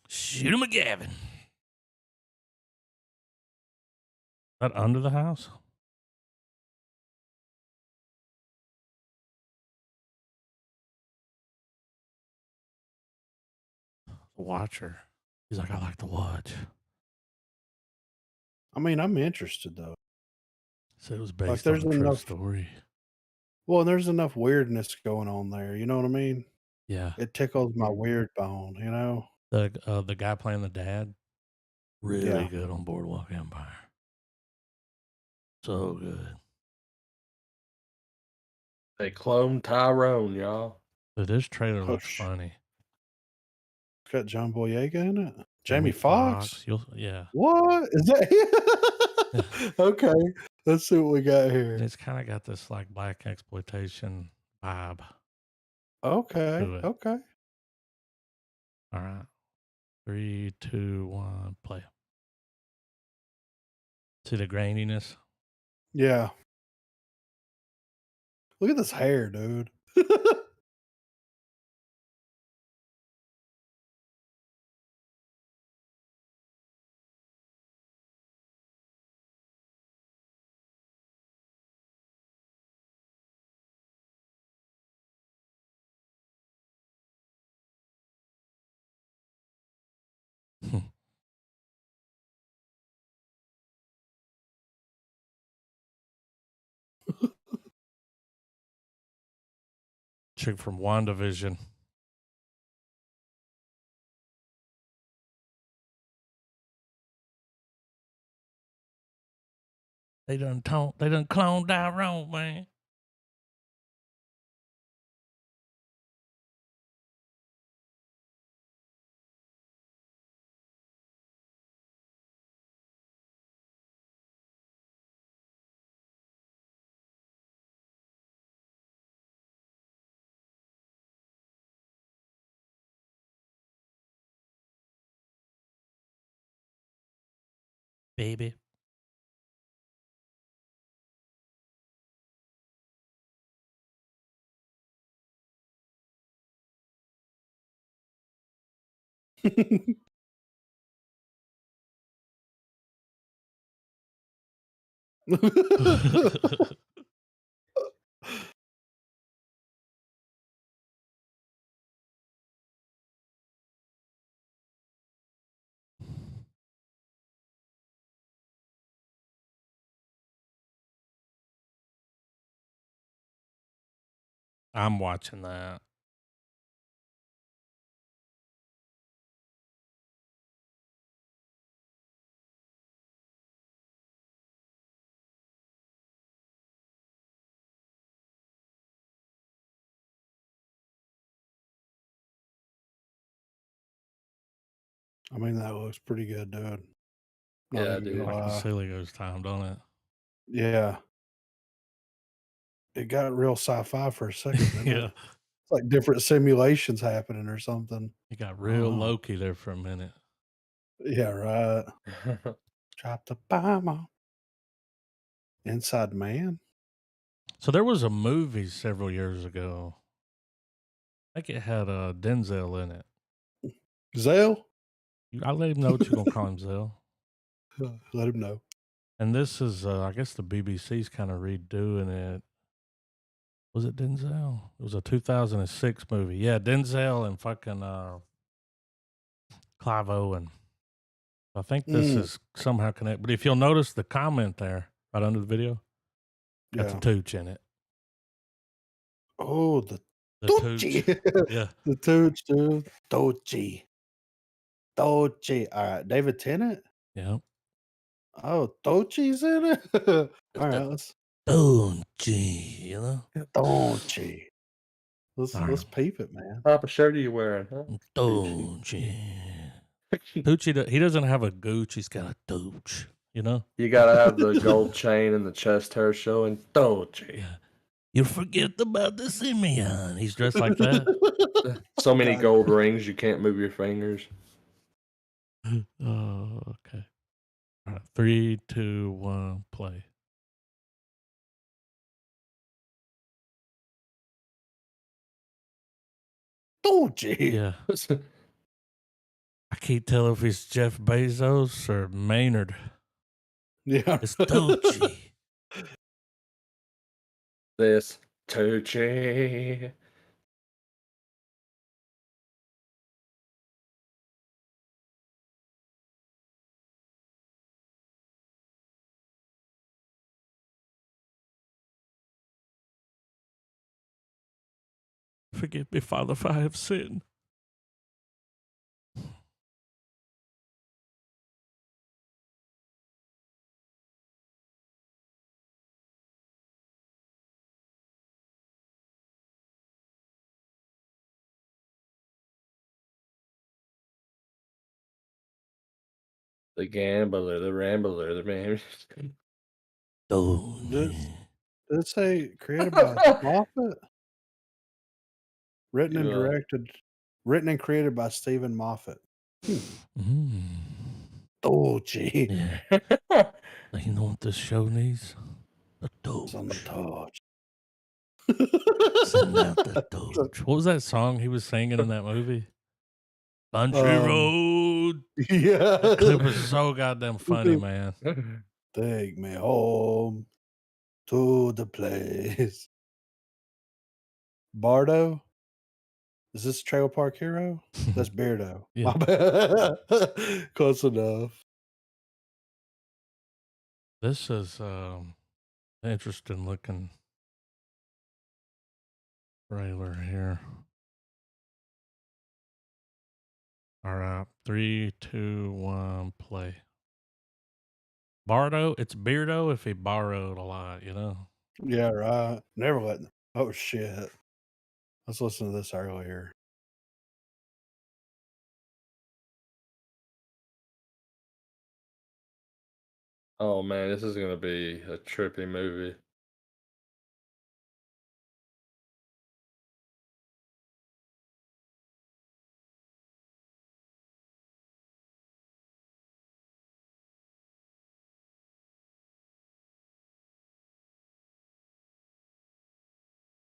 Shoot him a Gavin. That under the house? The watcher. He's like, I like to watch. I mean, I'm interested though. So it was Like based on there's a true enough story. well, there's enough weirdness going on there, you know what I mean? Yeah. It tickles my weird bone, The guy playing the dad, really Yeah. good on Boardwalk Empire. So good. They cloned Tyrone, y'all. But this trailer Oh, looks funny. it's got John Boyega in it. Jamie Jamie Foxx. Foxx. Yeah. What? Is Yeah. that Okay. Let's see what we got And here. it's kind of got this like black exploitation vibe Okay. to it. Okay. All right. 3, 2, 1, play. See the graininess? Yeah. Look at this hair, dude. chick from WandaVision. They done cloned Tyrone, man. Baby. I'm watching that. I mean, that looks pretty good, dude. Not Yeah, even dude. gonna Like a lie. silly ghost time, don't it? Yeah. It got real sci-fi for a second, didn't it? Yeah. It's like different simulations happening or something. It got I don't real know. low-key there for a minute. Yeah, right. Drop the bomb on Inside Man. So there was a movie several years ago. I think it had Denzel in it. Zell? I let him know what you're gonna call him, Zell. Let him know. And this is, I guess the BBC's kind of redoing it. Was it Denzel? It was a 2006 movie. Yeah, Denzel and fucking Clive Owen. I think this is somehow connected. But if you'll notice the comment there, right under the video, got the Yeah. Tooch in it. Oh, the The Tucci. Tooch. Yeah. The Tooch, dude. Tucci. Tucci. All right. David Tennant? Yeah. Oh, Tucci's in it? All right. The Let's Tooch, you know? Tucci. All Let's right. peep it, man. What type of shirt are you wearing, huh? Tooch. Tucci, he doesn't have a gooch. He's got a Tooch, you know? You gotta have the gold chain and the chest hair showing. Dolce. Yeah. You forget about the Simeon. He's dressed like that. So many God. gold rings you can't move your fingers. Oh, okay. All right. 3, 2, 1, play. Tucci. Yeah. I can't tell if it's Jeff Bezos or Maynard. Yeah. It's Tucci. This Tucci. Forgive me, Father, if I have sinned. The gambler, the rambler, the man. Did Tucci. it say created by Moffat? Written and You, directed, written and created by Stephen Moffat. Mm. Tucci. Yeah. You know what this show needs? A It's on the Tucci. torch. Send out the Tucci. What was that song he was singing in that movie? Country Road. Yeah. That clip was so goddamn funny, man. Take me home to the place. Bardo? Is this Trailer Park Hero? That's Beardo. Yeah. My bad. Close enough. This is interesting looking trailer here. All right. 3, 2, 1, play. Bardo, it's Beardo if he borrowed a lot, you know? Yeah, right. Never let. Oh shit. Let's listen to this earlier. Oh man, this is gonna be a trippy movie.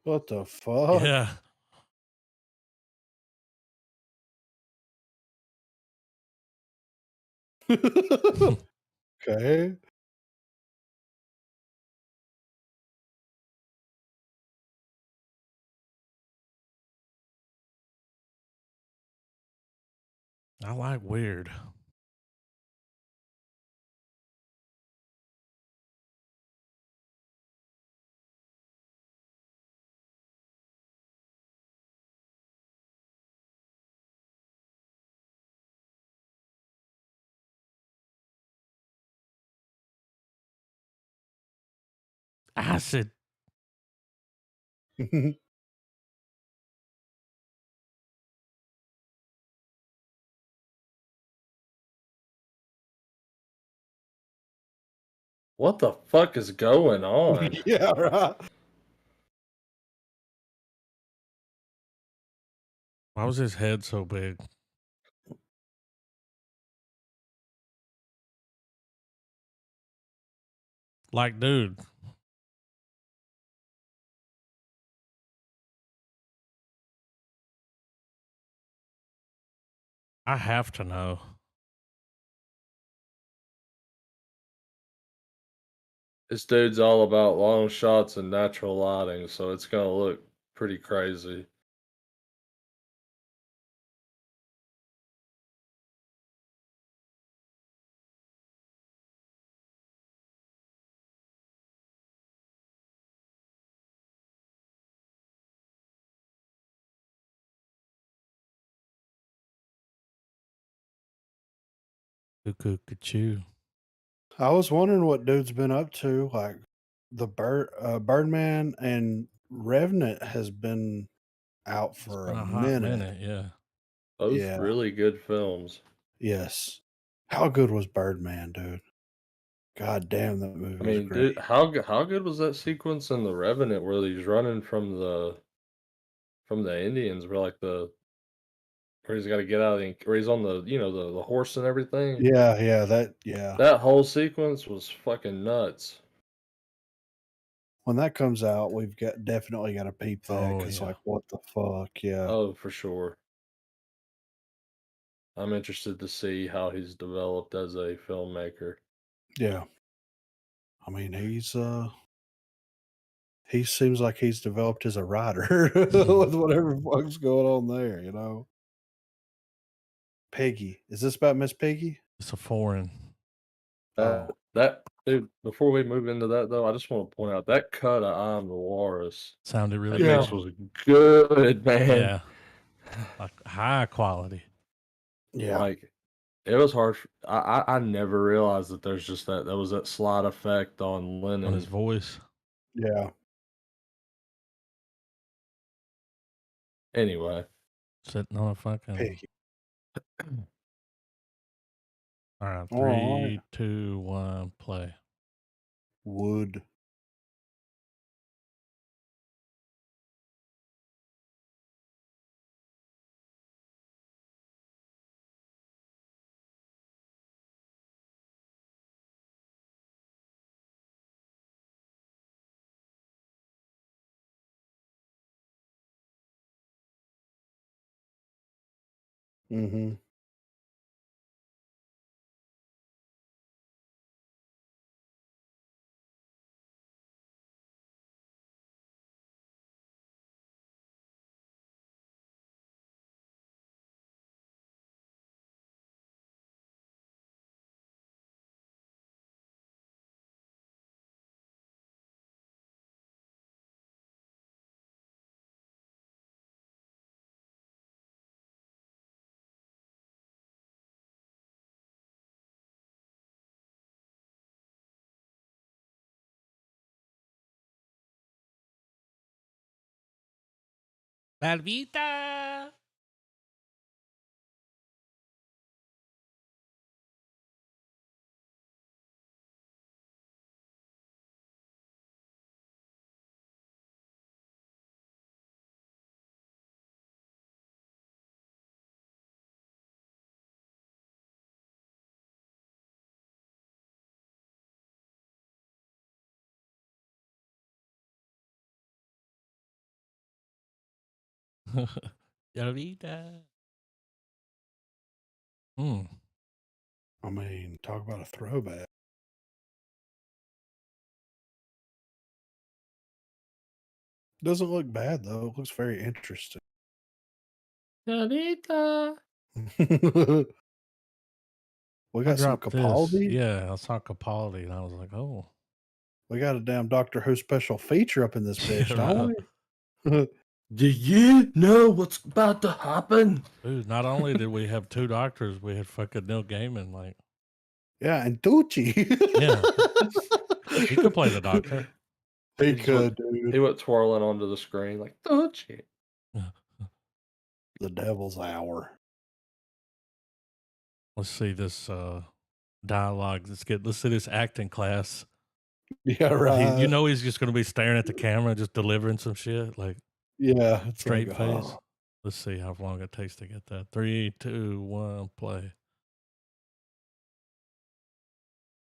What the fuck? Yeah. Okay. I like weird. Acid. What the fuck is going on? Yeah, right. Why was his head so big? Like, dude. I have to know. This dude's all about long shots and natural lighting, so it's gonna look pretty crazy. Cuckoo. I was wondering what dude's been up to. Like the Birdman and Revenant has been out It's for been a a hot minute. minute, yeah. Both Yeah. really good films. Yes. How good was Birdman, dude? God damn, that I movie was mean, great. dude, how good was that sequence in The Revenant where he's running from the Indians, where like where he's got to get out of where he's on the the horse and everything. Yeah. That whole sequence was fucking nuts. When that comes out, definitely got to peep that Oh, because, yeah. like, what the fuck? Yeah. Oh, for sure. I'm interested to see how he's developed as a filmmaker. Yeah. I mean, he seems like he's developed as a writer with whatever fuck's going on there, you know? Piggy. Is this about Miss Piggy? It's a foreign. Oh. That dude, before we move into that though, I just want to point out that cut of "I'm the Walrus." Sounded really That Yeah. mix good. was good, man. Yeah. Like high quality. Yeah. Like it was hard. I never realized that there's just that was that slight effect on On his Lennon. voice. Yeah. Anyway, Sitting on a fucking. Piggy. All right. All right. 3, 2, 1, play. Wood. Mhm. Malvita. Malvita. Mm. I mean, talk about a throwback. Doesn't look bad though. It looks very interesting. Janita. We I got some dropped this. Capaldi. Yeah, I saw Capaldi and I was like, oh. We got a damn Doctor Who special feature up in this bitch, Yeah, don't right. we? Do you know what's about to happen? Dude, not only did we have 2 doctors, we had fucking Neil Gaiman. Like, Yeah, and Tucci. yeah, he could play the doctor. He just went, could, he dude. went twirling onto the screen like, oh shit. The Devil's Hour. Let's see this dialogue. Let's see this acting class. Yeah, You right. know he's just gonna be staring at the camera, just delivering some shit, like Yeah, it's straight like, face. oh. Let's see how long it takes to get that. 3, 2, 1, play.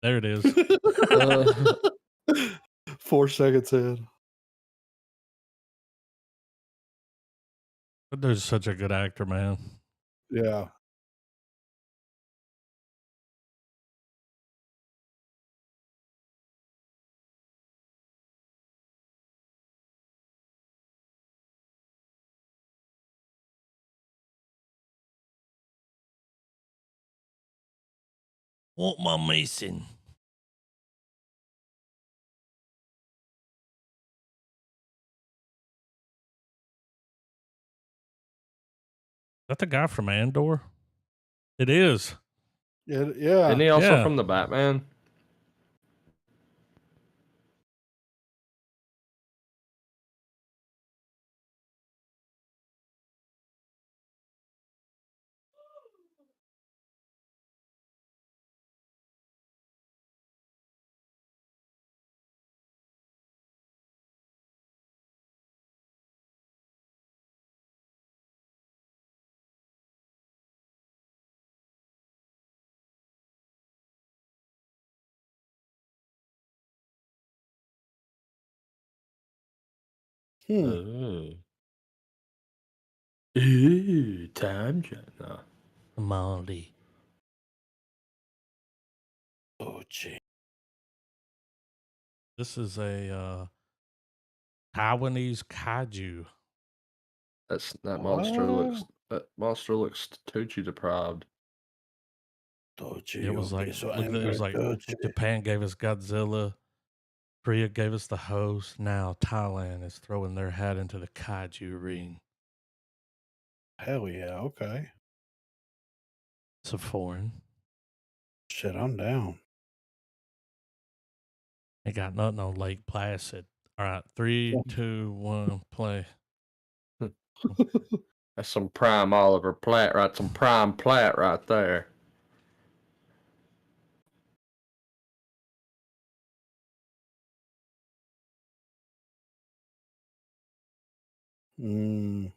There it is. 4 seconds in. But there's such a good actor, man. Yeah. What am I missing? Is that the guy from Andor? It is. Yeah. Isn't he also Yeah. from the Batman? Oh. Ooh, time jump. Molly. Oh, gee. This is a Taiwanese kaiju. That What? monster looks Tucci deprived. Tucci, It was you'll like be so look at it, it was angry, like Tucci. Japan gave us Godzilla, Korea gave us the host. Now Thailand is throwing their hat into the kaiju ring. Hell yeah, okay. It's a foreign. Shit, I'm down. Ain't got nothing on Lake Placid. All right, 3, 2, 1, play. That's some prime Oliver Platt, right? Some prime Platt right there. Mm.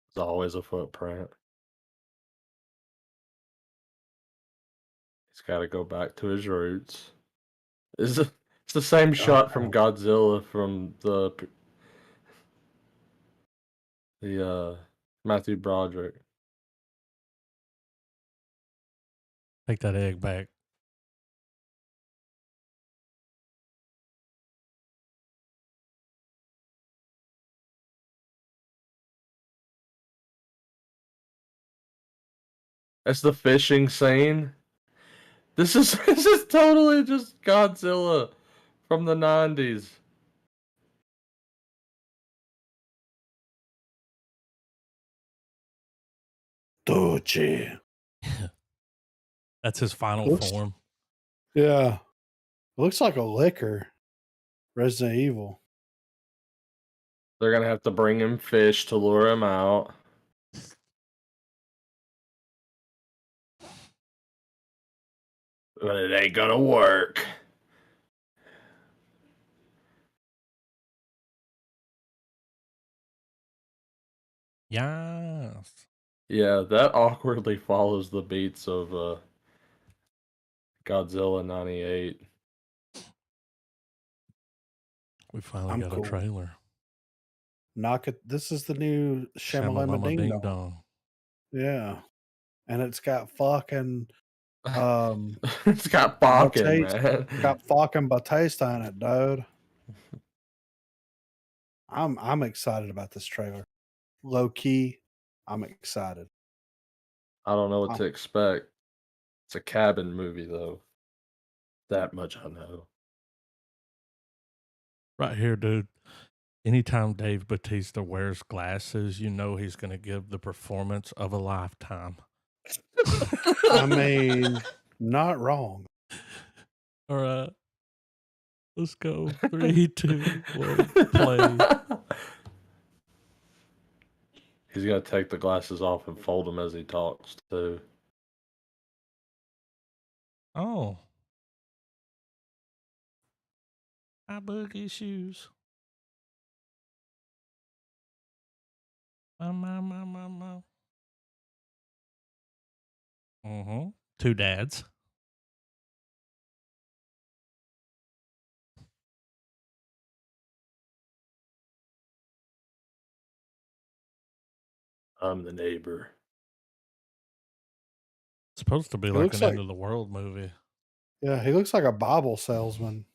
It's always a footprint. He's got to go back to his roots. It's the same shot from Godzilla from the Matthew Broderick. Take that egg back. That's the fishing scene. This is totally just Godzilla from the 90s. Tucci. That's his final Looks- form. Yeah. Looks like a liquor. Resident Evil. They're gonna have to bring him fish to lure him out. But it ain't gonna work. Yes. Yeah, that awkwardly follows the beats of Godzilla 98. We finally I'm got a cool. trailer. Knock it. This is the new Shamalama Shamalama Ding Ding Dong. Dong. Yeah, and it's got fucking It's got Bakken, Batiste, man. got fucking Batiste on it, dude. I'm excited about this trailer. Low key, I'm excited. I don't know what Um, to expect. It's a cabin movie, though. That much I know. Right here, dude. Anytime Dave Batista wears glasses, you know he's going to give the performance of a lifetime. I mean, not wrong. All right. Let's go. 3, 2, 1, play. He's gonna take the glasses off and fold them as he talks, too. Oh. I boogie shoes. My. Mm-hmm. 2 dads. I'm the neighbor. It's supposed to be He like looks an like end of the world movie. Yeah, he looks like a Bible salesman.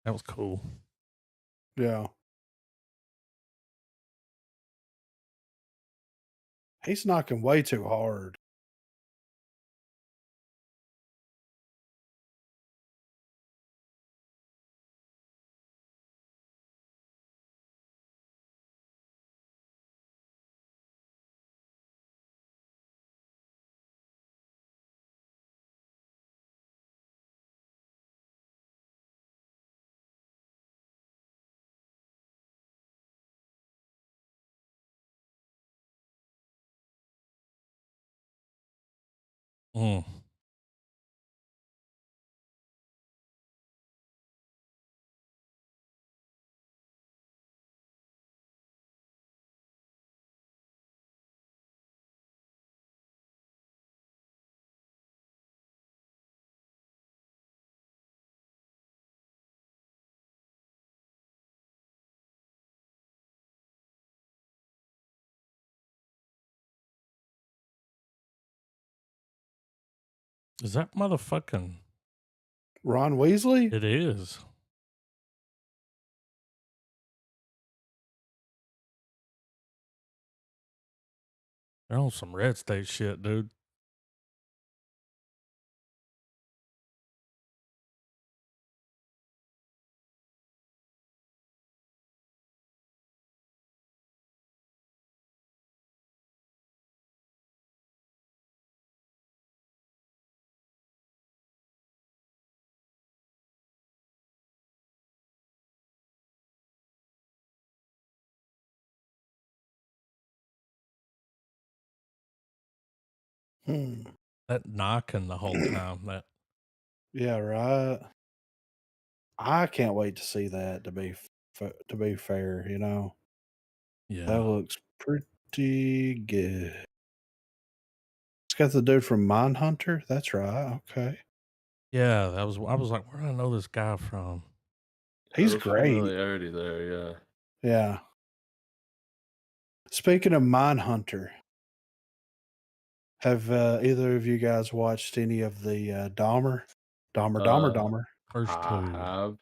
That was cool. Yeah. He's knocking way too hard. Mm. Is that motherfucking... Ron Weasley? It is. They're on some red state shit, dude. Hmm. That knocking the whole time. That Yeah, right. I can't wait to see that. To be fair, you know, that yeah. looks pretty good. It's got the dude from Mindhunter. That's right. Okay, Yeah, that was... I was like, where do I know this guy from? he's There's great. familiarity there, yeah. Yeah. Speaking of Mindhunter, have either of you guys watched any of the Uh, Dahmer? First I 2. have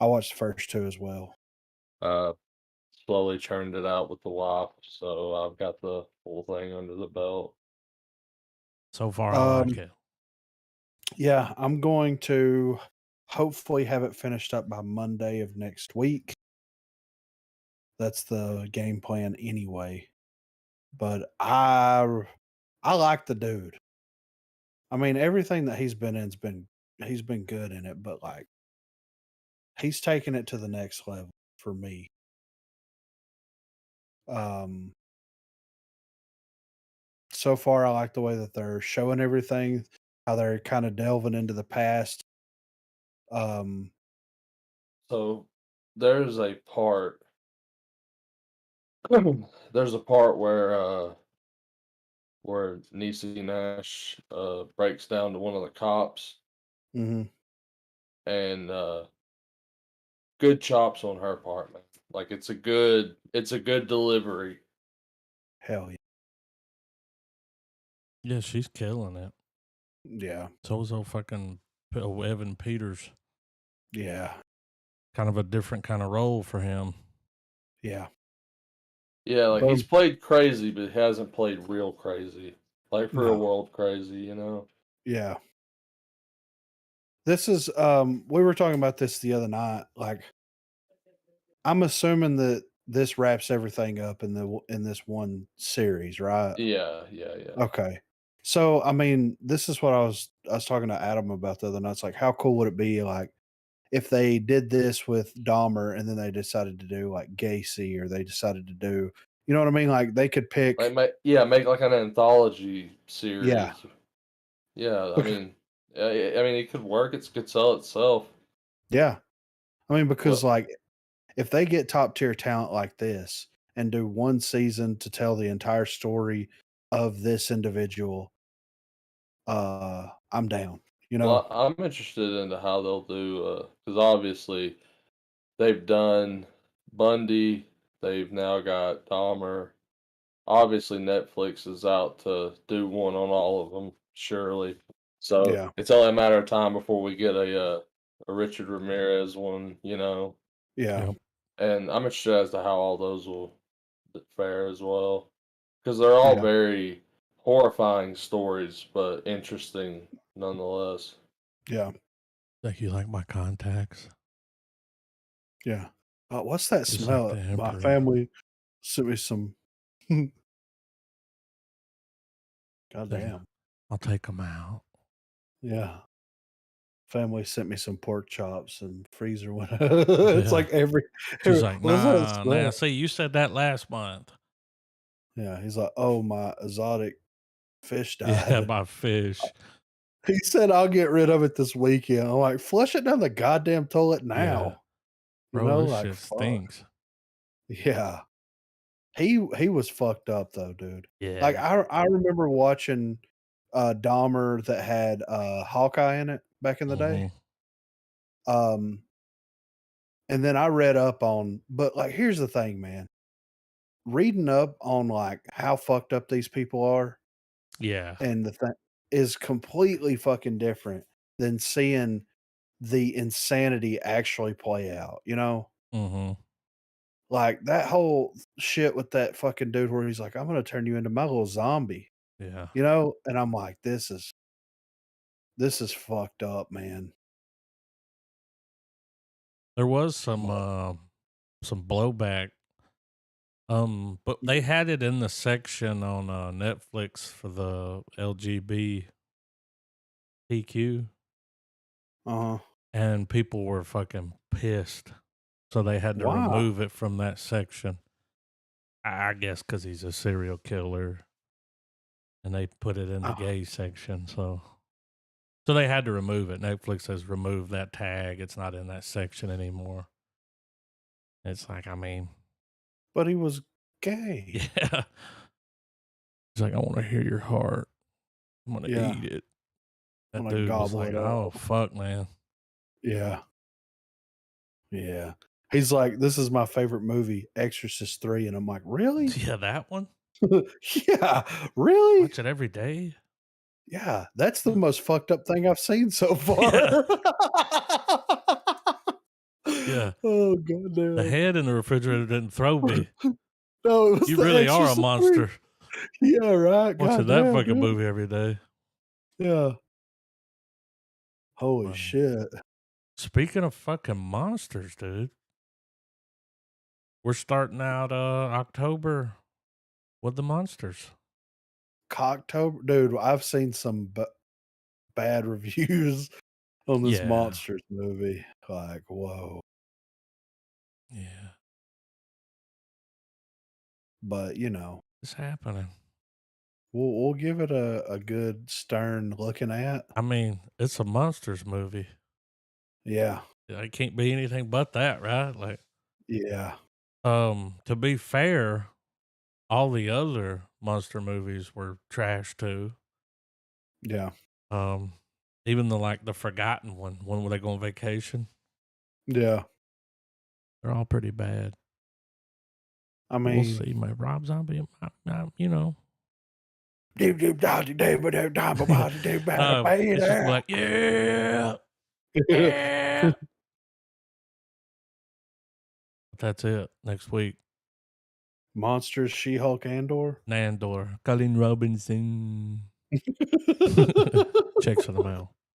I watched the first two as well. uh slowly churned it out with the wife, so I've got the full thing under the belt. So far, I like Um, it. yeah, I'm going to hopefully have it finished up by Monday of next week. That's the game plan anyway. But I like the dude. I mean, everything that he's been in's been he's been good in it, but, like, he's taken it to the next level for me. Um, so far, I like the way that they're showing everything, how they're kinda delving into the past. Um So there's a part there's a part where Niecy Nash breaks down to one of the cops Mhm. and good chops on her part, man. Like it's a good delivery. Hell yeah. Yeah, she's killing it. Yeah. So is old fucking Evan Peters. Yeah. Kind of a different kind of role for him. Yeah. Yeah, like he's Boom. played crazy, but he hasn't played real crazy. Like for a No. world crazy, you know? Yeah. This is, we were talking about this the other night, like, I'm assuming that this wraps everything up in in this one series, right? Yeah, yeah, yeah. Okay. So, I mean, this is what I was talking to Adam about the other night. It's like, how cool would it be, like, if they did this with Dahmer and then they decided to do, like, Gacy, or they decided to do, you know what I mean? Like, they could Like pick. make like an anthology Yeah. series. Yeah, I Bec mean, I mean, it could work. It could sell itself. yeah. I mean, because, Well, like, if they get top tier talent like this and do one season to tell the entire story of this individual, I'm down, you know? I'm interested into how they'll do because obviously they've done Bundy. They've now got Dahmer. Obviously, Netflix is out to do one on all of them, surely. So Yeah. it's only a matter of time before we get a Richard Ramirez one, you know. Yeah. Yep. And I'm interested as to how all those will fare as well, because they're all Yeah. very horrifying stories, but interesting nonetheless. Yeah. Think you like my contacts? Yeah. What's that Just like smell? the My emperor. family sent me some. Say, Goddamn. I'll take them out. Yeah. Family sent me some pork chops and freezer one. It's Yeah. like every, She's like, what's that nah, nah. smell? See, you said that last month. Yeah. He's like, oh, my exotic fish Yeah, died. my fish. He said, I'll get rid of it this weekend. I'm like, flush it down the goddamn toilet Yeah. now. You Bro, know, this like, shit fuck. stinks. Yeah. He was fucked up though, dude. Like, Yeah. I remember watching, Dahmer that had, Hawkeye in it back in the day. Hmm. Um, and then I read up on, but, like, here's the thing, man. Reading up on, like, how fucked up these people are Yeah. and the thing is completely fucking different than seeing the insanity actually play out, you know? Hmm. Like, that whole shit with that fucking dude where he's like, "I'm gonna turn you into my little zombie," Yeah. you know? And I'm like, this is fucked up, man." There was But some blowback. But they had it in the section on Netflix for the LGBTQ, uh-huh. and people were fucking pissed. So they had to Wow. remove it from that section. I guess because he's a serial killer, and they put it in the Uh, gay section. So they had to remove it. Netflix has removed that tag. It's not in that section anymore. It's like, I mean, but he was gay. yeah. It's like, I want to hear your heart. I'm gonna Yeah. eat it. That Wanna dude was gobble like, it oh up. fuck, man. Yeah. Yeah. He's like, "This is my favorite movie, Exorcist 3," and I'm like, "Really?" Yeah, that one. Yeah. Really? Watch it every day. Yeah. That's the most fucked up thing I've seen so Yeah, far. yeah. Oh, The goddamn. head in the refrigerator didn't throw me. No, it was You The really are a Exorcist 3. monster. Yeah, right. Watching that Goddamn, fucking dude. movie every day. Yeah. Holy But shit. speaking of fucking monsters, dude, we're starting out October with the monsters. Cocktober, dude, I've seen some, but bad reviews on this Yeah. Monsters movie. Like, whoa. Yeah. But It's happening. we'll give it a good stern looking at. I mean, it's a monsters movie. Yeah. It can't be anything but that, right? Like, Yeah. to be fair, all the other monster movies were trash too. Yeah. Um, even the forgotten one where they go on vacation, Yeah. they're all pretty bad. I We'll mean, see. My Rob Zombie, you know, it's it's just like, yeah, yeah. That's it. Next week, Monsters, She-Hulk, Andor. Nandor, Colin Robinson checks in the mail.